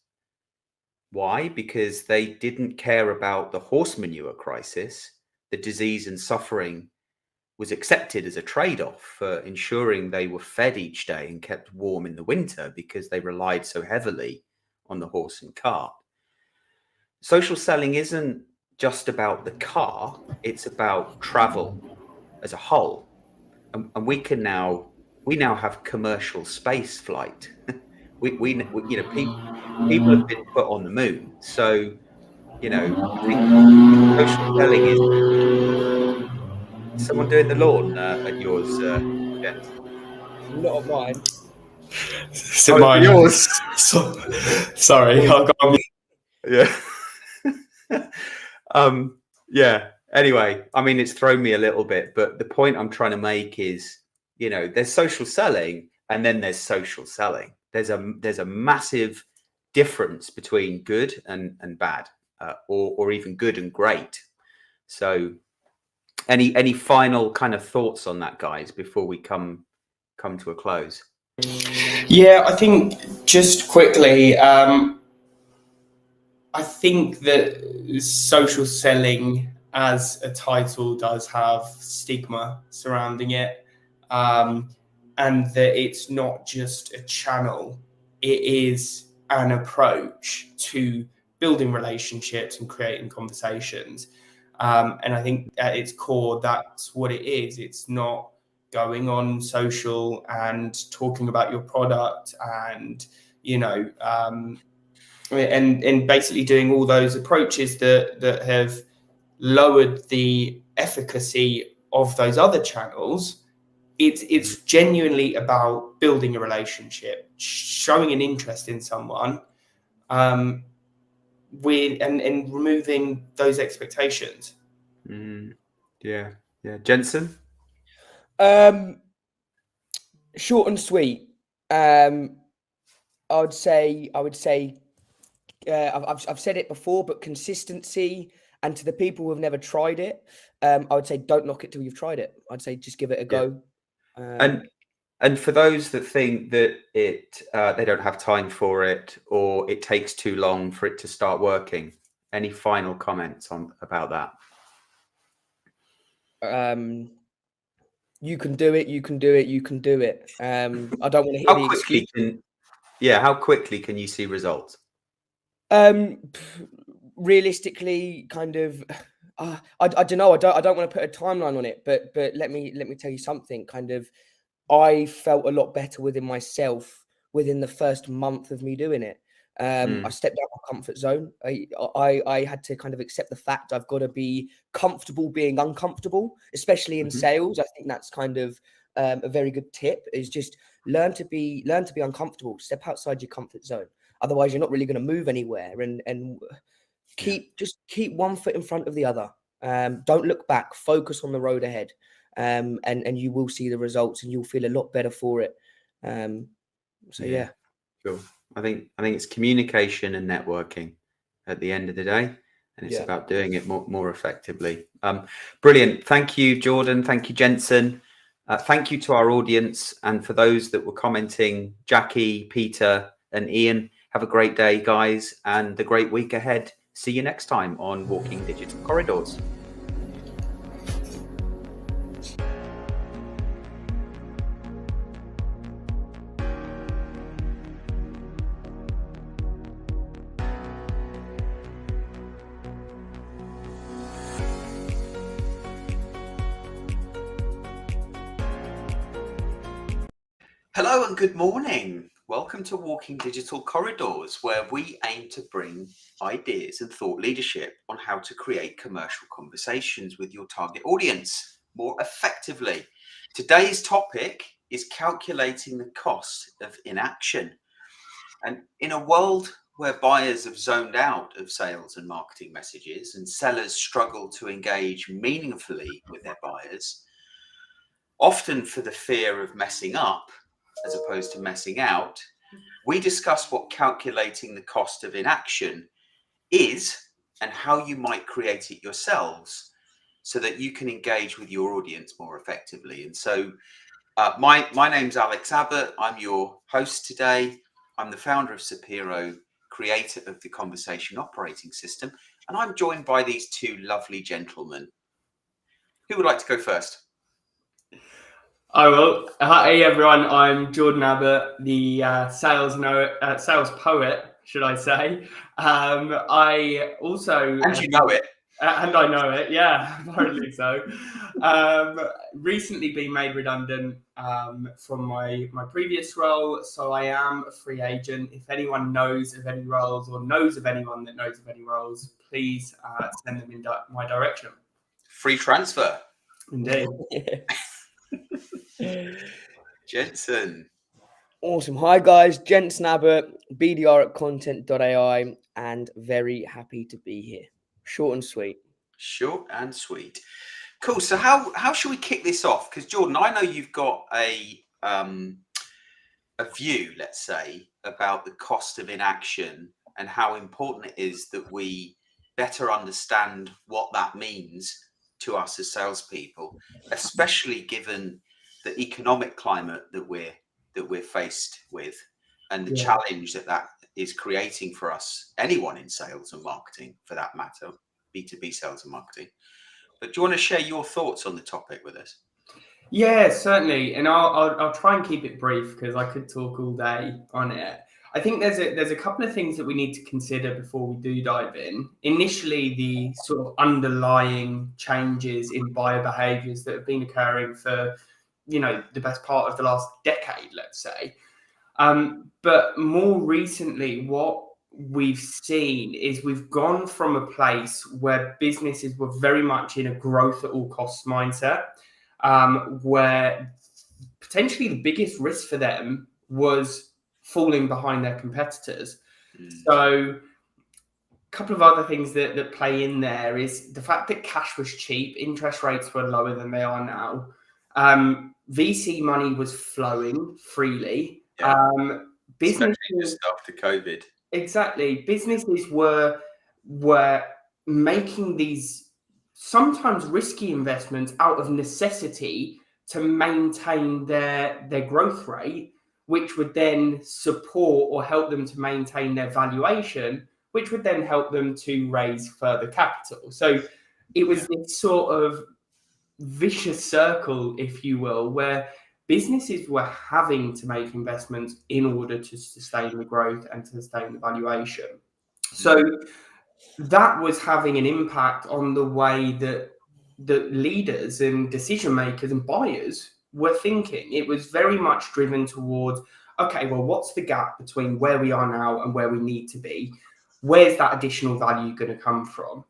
Why? Because they didn't care about the horse manure crisis. The disease and suffering was accepted as a trade-off for ensuring they were fed each day and kept warm in the winter, because they relied so heavily on the horse and cart. Social selling isn't just about the car, it's about travel as a whole. And we now have commercial space flight. we you know, people have been put on the moon. So, you know, I think social selling is someone doing the lawn at yours, Jens?
Not of mine.
So
Oh,
mine.
yours.
Sorry, I've got on
Yeah. Yeah. Anyway, I mean, it's thrown me a little bit, but the point I'm trying to make is, you know, there's social selling and then there's social selling. There's a massive difference between good and bad, or even good and great. So any final kind of thoughts on that, guys, before we come to a close?
Yeah, I think just quickly, I think that social selling as a title does have stigma surrounding it, and that it's not just a channel, it is an approach to building relationships and creating conversations. And I think at its core, that's what it is. It's not going on social and talking about your product and, you know, and basically doing all those approaches that have lowered the efficacy of those other channels. It's genuinely about building a relationship, showing an interest in someone, with and removing those expectations.
Yeah. Jensen?
Short and sweet. I would say I've said it before, but consistency. And to the people who have never tried it, I would say don't knock it till you've tried it. I'd say just give it a go.
And for those that think that they don't have time for it, or it takes too long for it to start working, any final comments about that?
You can do it. You can do it. You can do it. I don't want to hear the excuse.
How quickly can you see results?
Realistically, kind of, I don't know. I don't want to put a timeline on it, but let me tell you something. Kind of, I felt a lot better within myself within the first month of me doing it. I stepped out of my comfort zone. I had to kind of accept the fact I've got to be comfortable being uncomfortable, especially in sales. I think that's kind of a very good tip, is just learn to be uncomfortable. Step outside your comfort zone. Otherwise, you're not really going to move anywhere. And keep one foot in front of the other. Don't look back. Focus on the road ahead, and you will see the results, and you'll feel a lot better for it. Yeah.
Sure. I think it's communication and networking at the end of the day, and it's about doing it more effectively. Brilliant. Thank you, Jordan. Thank you, Jensen. Thank you to our audience, and for those that were commenting, Jackie, Peter, and Ian. Have a great day, guys, and a great week ahead. See you next time on Walking Digital Corridors.
Hello and good morning. Welcome to Walking Digital Corridors, where we aim to bring ideas and thought leadership on how to create commercial conversations with your target audience more effectively. Today's topic is calculating the cost of inaction. And in a world where buyers have zoned out of sales and marketing messages and sellers struggle to engage meaningfully with their buyers, often for the fear of messing up, as opposed to messing out, we discuss what calculating the cost of inaction is and how you might create it yourselves so that you can engage with your audience more effectively. And so my name's Alex Abbott. I'm your host today. I'm the founder of Sapiro, creator of the Conversation Operating System, and I'm joined by these two lovely gentlemen. Who would like to go first?
I will. Hi everyone, I'm Jordan Abbott, the sales poet, should I say. I also...
And you know it.
And I know it, yeah, apparently so. Recently been made redundant from my previous role, so I am a free agent. If anyone knows of any roles or knows of anyone that knows of any roles, please send them in my direction.
Free transfer.
Indeed.
Jensen.
Awesome. Hi guys, Jensen Abbott, BDR at content.ai, and very happy to be here. Short and sweet.
Short and sweet. Cool. So how should we kick this off? Because Jordan, I know you've got a view, let's say, about the cost of inaction and how important it is that we better understand what that means to us as salespeople, especially given the economic climate that we're faced with, and the challenge that is creating for us, anyone in sales and marketing for that matter, B2B sales and marketing. But do you want to share your thoughts on the topic with us?
Yeah, certainly, and I'll try and keep it brief because I could talk all day on it. I think there's a couple of things that we need to consider before we do dive in. Initially, the sort of underlying changes in buyer behaviours that have been occurring for, the best part of the last decade, let's say. But more recently, what we've seen is we've gone from a place where businesses were very much in a growth at all costs mindset, where potentially the biggest risk for them was falling behind their competitors. So a couple of other things that play in there is the fact that cash was cheap, interest rates were lower than they are now. VC money was flowing freely.
Businesses, especially just after COVID.
Exactly. Businesses were making these sometimes risky investments out of necessity to maintain their growth rate, which would then support or help them to maintain their valuation, which would then help them to raise further capital. So it was this sort of vicious circle, if you will, where businesses were having to make investments in order to sustain the growth and to sustain the valuation. So that was having an impact on the way that the leaders and decision makers and buyers were thinking. It was very much driven towards, okay, well, what's the gap between where we are now and where we need to be? Where's that additional value going to come from?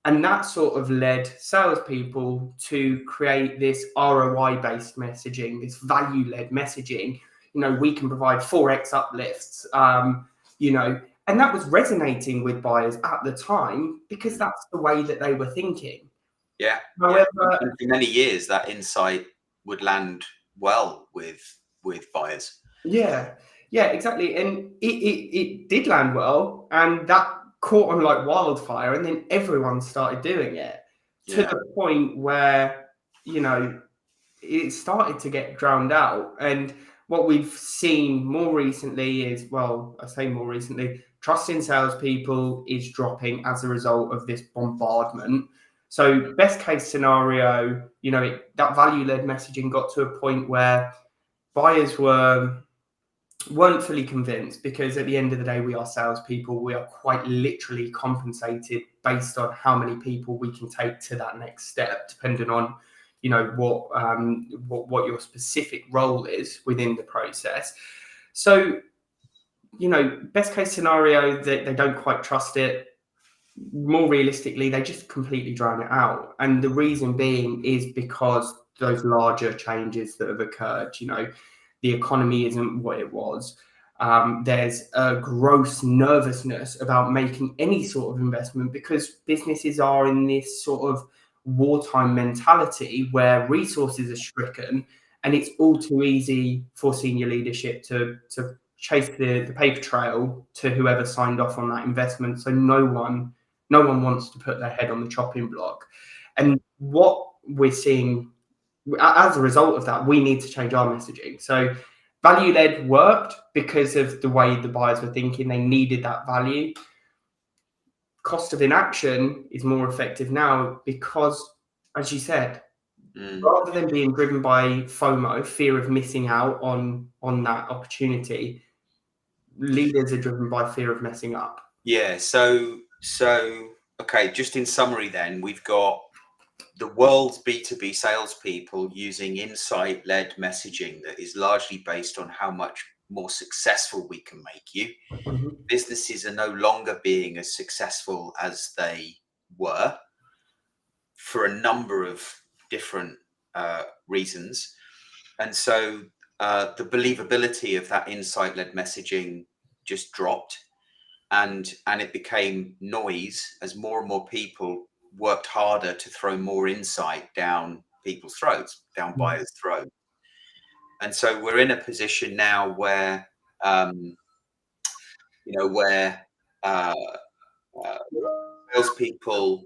And that sort of led salespeople to create this ROI-based messaging, this value-led messaging. You know, we can provide 4x uplifts, you know, and that was resonating with buyers at the time because that's the way that they were thinking.
Yeah.
However,
And for many years, that insight would land well with buyers.
yeah, exactly. And it did land well, and that caught on like wildfire, and then everyone started doing it to
Yeah.
the point where, you know, it started to get drowned out. And what we've seen more recently is, well, I say more recently, trust in salespeople is dropping as a result of this bombardment. So best case scenario, you know, that value-led messaging got to a point where buyers weren't fully convinced, because at the end of the day, we are salespeople. We are quite literally compensated based on how many people we can take to that next step, depending on, you know, what your specific role is within the process. So, you know, best case scenario, that they don't quite trust it. More realistically, they just completely drown it out. And the reason being is because those larger changes that have occurred, you know, the economy isn't what it was. There's a gross nervousness about making any sort of investment because businesses are in this sort of wartime mentality where resources are stricken, and it's all too easy for senior leadership to chase the paper trail to whoever signed off on that investment. So no one wants to put their head on the chopping block. And what we're seeing as a result of that, we need to change our messaging. So value-led worked because of the way the buyers were thinking. They needed that value. Cost of inaction is more effective now because, as you said, rather than being driven by FOMO, fear of missing out on that opportunity, leaders are driven by fear of messing up.
Yeah. So okay, just in summary then, we've got the world's B2B salespeople using insight-led messaging that is largely based on how much more successful we can make you.
Mm-hmm.
Businesses are no longer being as successful as they were for a number of different reasons. And so the believability of that insight-led messaging just dropped, and it became noise as more and more people worked harder to throw more insight down people's throats, down buyers' throats. And so we're in a position now where, where salespeople,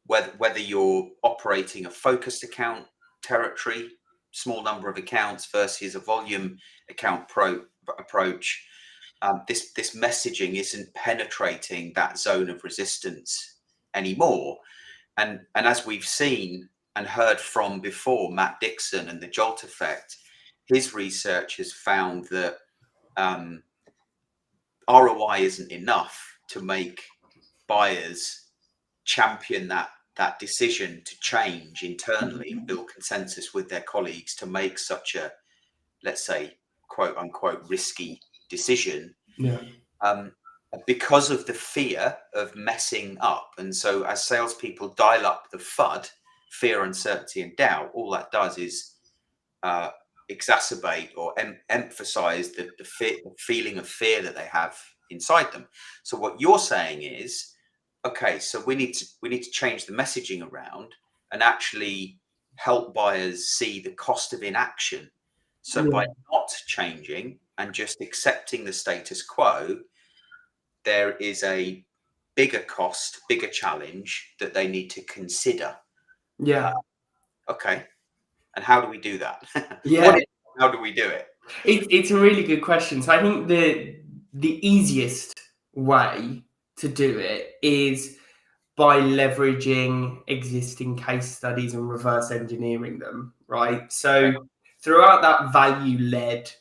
whether you're operating a focused account territory, small number of accounts versus a volume account approach, this messaging isn't penetrating that zone of resistance anymore. And as we've seen and heard from before, Matt Dixon and the Jolt effect, his research has found that ROI isn't enough to make buyers champion that decision to change internally and build consensus with their colleagues to make such a, let's say, quote unquote, risky decision.
Yeah.
Because of the fear of messing up. And so as salespeople dial up the FUD, fear, uncertainty, and doubt, all that does is exacerbate or emphasize the feeling of fear that they have inside them. So what you're saying is, okay, so we need to change the messaging around and actually help buyers see the cost of inaction. So by not changing and just accepting the status quo, there is a bigger cost, bigger challenge that they need to consider.
Yeah.
Okay. And how do we do that?
Yeah.
How do we do it?
It's a really good question. So I think the easiest way to do it is by leveraging existing case studies and reverse engineering them, right? So throughout that value-led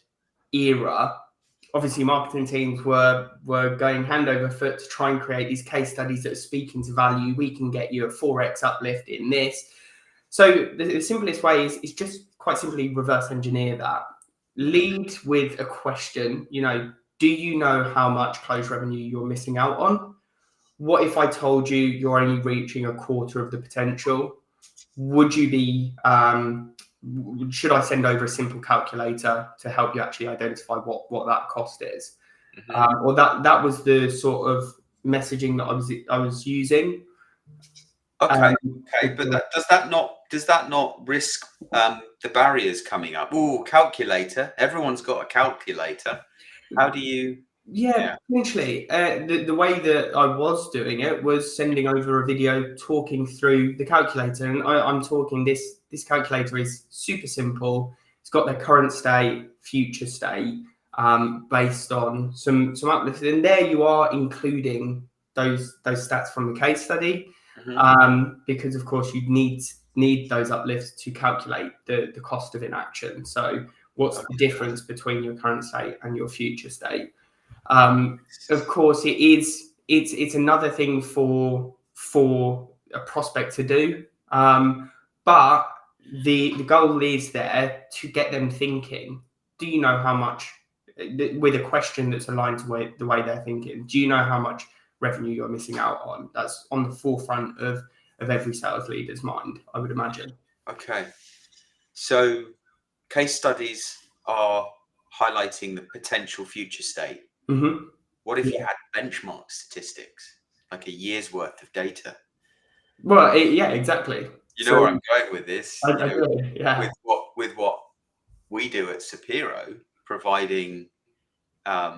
era, obviously marketing teams were going hand over foot to try and create these case studies that are speaking to value. We can get you a 4x uplift in this. So the simplest way is just quite simply reverse engineer that. lead with a question. You know, do you know how much closed revenue you're missing out on? What if I told you you're only reaching a quarter of the potential? Would you be, should I send over a simple calculator to help you actually identify what that cost is?
Mhm.
Or that was the sort of messaging that I was using.
Okay, but
Because-
does that not risk the barriers coming up? Oh, calculator! Everyone's got a calculator. How do you?
Yeah, potentially. The way that I was doing it was sending over a video talking through the calculator, and I'm talking this calculator is super simple. It's got their current state, future state, based on some uplifts, and there you are including those stats from the case study, because of course you'd need those uplifts to calculate the cost of inaction. So what's the difference between your current state and your future state? Of course, it's another thing for a prospect to do, but the goal is there to get them thinking. Do you know how much? With a question that's aligned to the way they're thinking. Do you know how much revenue you're missing out on? That's on the forefront of every sales leader's mind, I would imagine.
Okay, so case studies are highlighting the potential future state.
Mm-hmm.
What if you had benchmark statistics, like a year's worth of data?
Well, yeah, exactly.
You know where I'm going with this.
I
You know,
do, yeah.
with what we do at Sapiro, providing a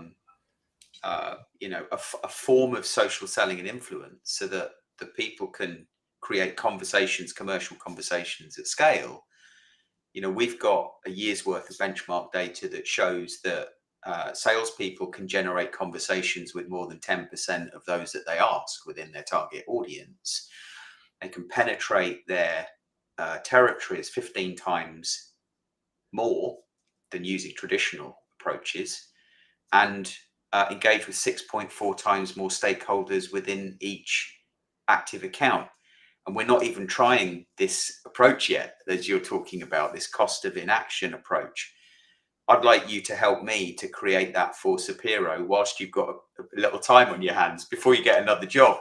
form of social selling and influence, so that the people can create commercial conversations at scale. You know, we've got a year's worth of benchmark data that shows that salespeople can generate conversations with more than 10% of those that they ask within their target audience. They can penetrate their territories 15 times more than using traditional approaches, and engage with 6.4 times more stakeholders within each active account. And we're not even trying this approach yet, as you're talking about, this cost of inaction approach. I'd like you to help me to create that for Sapiro whilst you've got a little time on your hands before you get another job.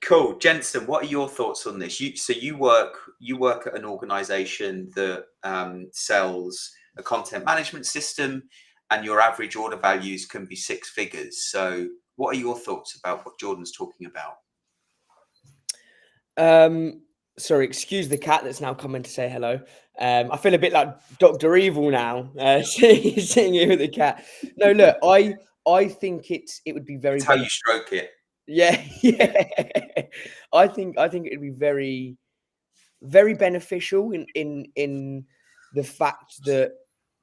Cool. Jensen, what are your thoughts on this? You work at an organization that sells a content management system, and your average order values can be 6 figures. So what are your thoughts about what Jordan's talking about?
Sorry, excuse the cat that's now coming to say hello. I feel a bit like Dr. Evil now, sitting here with the cat. No, look, I think it would be very.
It's how you stroke it.
Yeah, yeah. I think it'd be very, very beneficial in the fact that,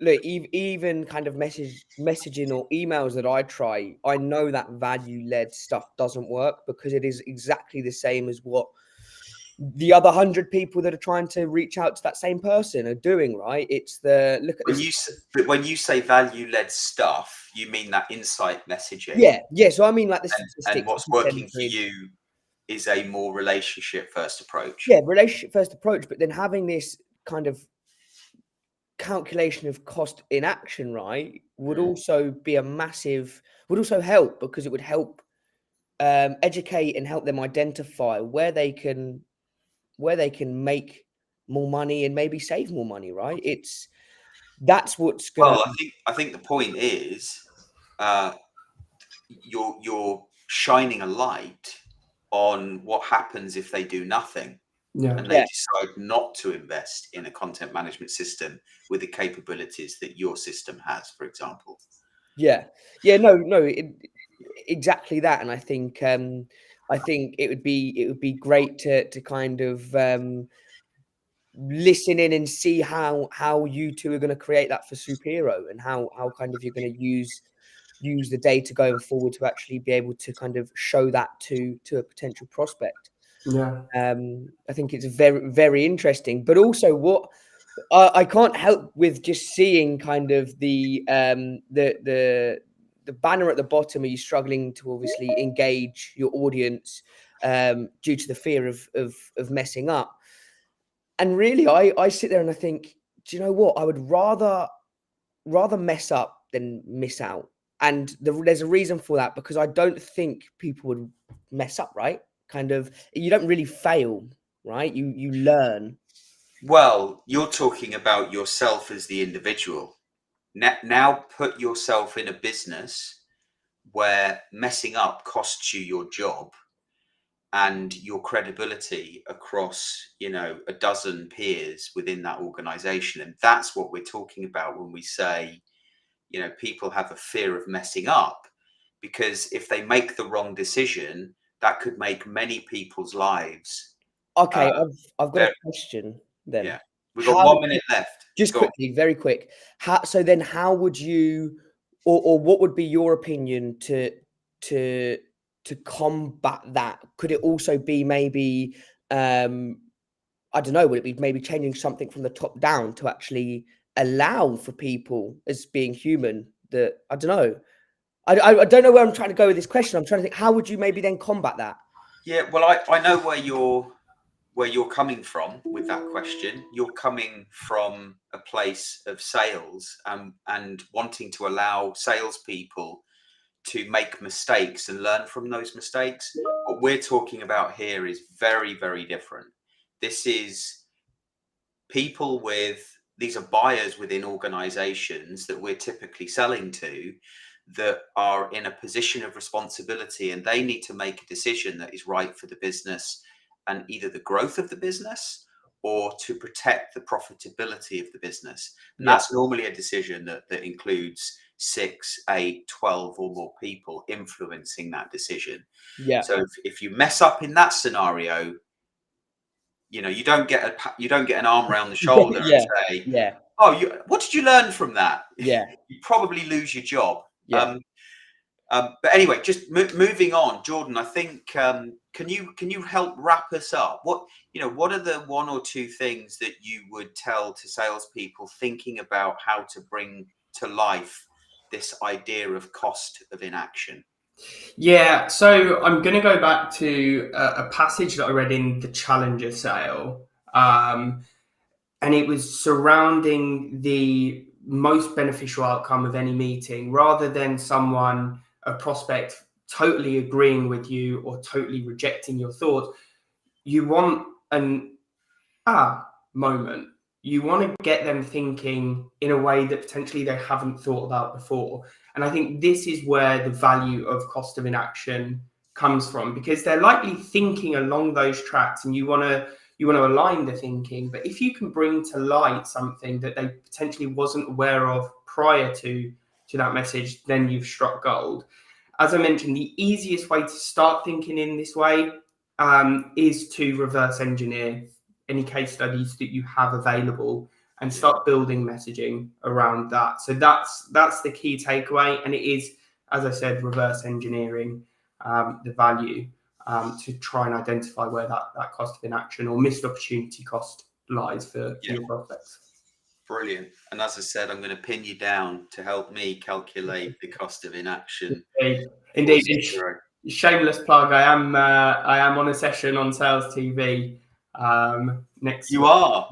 look, even kind of messaging or emails that I try, I know that value-led stuff doesn't work, because it is exactly the same as what the other 100 people that are trying to reach out to that same person are doing, right? It's the look at this.
When you say value-led stuff, you mean that insight messaging.
Yeah. So I mean, like the statistics.
And what's working for you is a more relationship-first approach.
Yeah, relationship-first approach, but then having this kind of calculation of cost in action, right, would also be would also help, because it would help educate and help them identify where they can make more money and maybe save more money, right? That's what's gonna.
Well, I think the point is, you're shining a light on what happens if they do nothing, and they decide not to invest in a content management system with the capabilities that your system has, for example.
No, exactly that. And I think it would be great to kind of listen in and see how you two are going to create that for Supero, and how kind of you're going to use the data going forward to actually be able to kind of show that to a potential prospect.
Yeah.
I think it's very, very interesting, but also what I can't help with just seeing kind of the banner at the bottom. Are you struggling to obviously engage your audience due to the fear of messing up? And really, I sit there and I think, do you know what? I would rather mess up than miss out. And there's a reason for that, because I don't think people would mess up, right? Kind of, you don't really fail, right? You learn.
Well, you're talking about yourself as the individual. Now put yourself in a business where messing up costs you your job and your credibility across, a dozen peers within that organization. And that's what we're talking about when we say, people have a fear of messing up, because if they make the wrong decision, that could make many people's lives.
Okay,
Uh,
I've got a question then.
Yeah, we've got 1 minute left.
Just
Go on.
quickly, very quick. So then how would you, or what would be your opinion to combat that? Could it also be maybe, I don't know, would it be maybe changing something from the top down to actually allow for people as being human? That, I don't know. I don't know where I'm trying to go with this question. I'm trying to think, how would you maybe then combat that?
Yeah, well, I know where you're coming from with that question. You're coming from a place of sales, and wanting to allow salespeople to make mistakes and learn from those mistakes. What we're talking about here is very, very different. This is these are buyers within organizations that we're typically selling to, that are in a position of responsibility, and they need to make a decision that is right for the business and either the growth of the business or to protect the profitability of the business. And that's normally a decision that includes 6, 8, 12 or more people influencing that decision.
Yeah.
So if you mess up in that scenario, you don't get an arm around the shoulder and say,
Yeah.
"Oh, what did you learn from that?"
Yeah.
You probably lose your job.
Yeah.
But anyway, just moving on, Jordan. I think can you help wrap us up? What are the 1 or 2 things that you would tell to salespeople thinking about how to bring to life this idea of cost of inaction?
Yeah, so I'm going to go back to a passage that I read in the Challenger sale, and it was surrounding the most beneficial outcome of any meeting, rather than a prospect, totally agreeing with you or totally rejecting your thoughts. You want an moment. You want to get them thinking in a way that potentially they haven't thought about before. And I think this is where the value of cost of inaction comes from, because they're likely thinking along those tracks, and you want to align the thinking. But if you can bring to light something that they potentially wasn't aware of prior to that message, then you've struck gold. As I mentioned, the easiest way to start thinking in this way is to reverse engineer any case studies that you have available and start building messaging around that. So that's the key takeaway. And it is, as I said, reverse engineering the value to try and identify where that cost of inaction or missed opportunity cost lies for your prospects.
Brilliant. And as I said, I'm going to pin you down to help me calculate the cost of inaction.
Indeed. Shameless plug. I am on a session on Sales TV next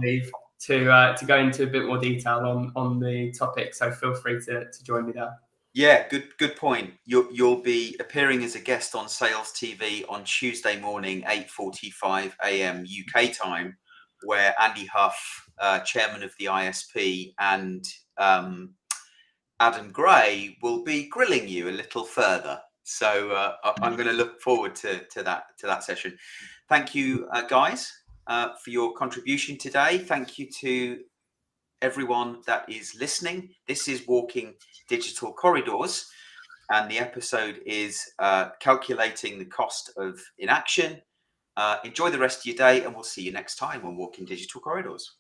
week to go into a bit more detail on the topic. So feel free to join me there.
Yeah, good point. You'll be appearing as a guest on Sales TV on Tuesday morning, 8:45 a.m. UK time, where Andy Huff, chairman of the ISP, and Adam Gray will be grilling you a little further. So I'm going to look forward to that session. Thank you, guys, for your contribution today. Thank you to everyone that is listening. This is Walking Digital Corridors, and the episode is calculating the cost of inaction. Enjoy the rest of your day, and we'll see you next time on Walking Digital Corridors.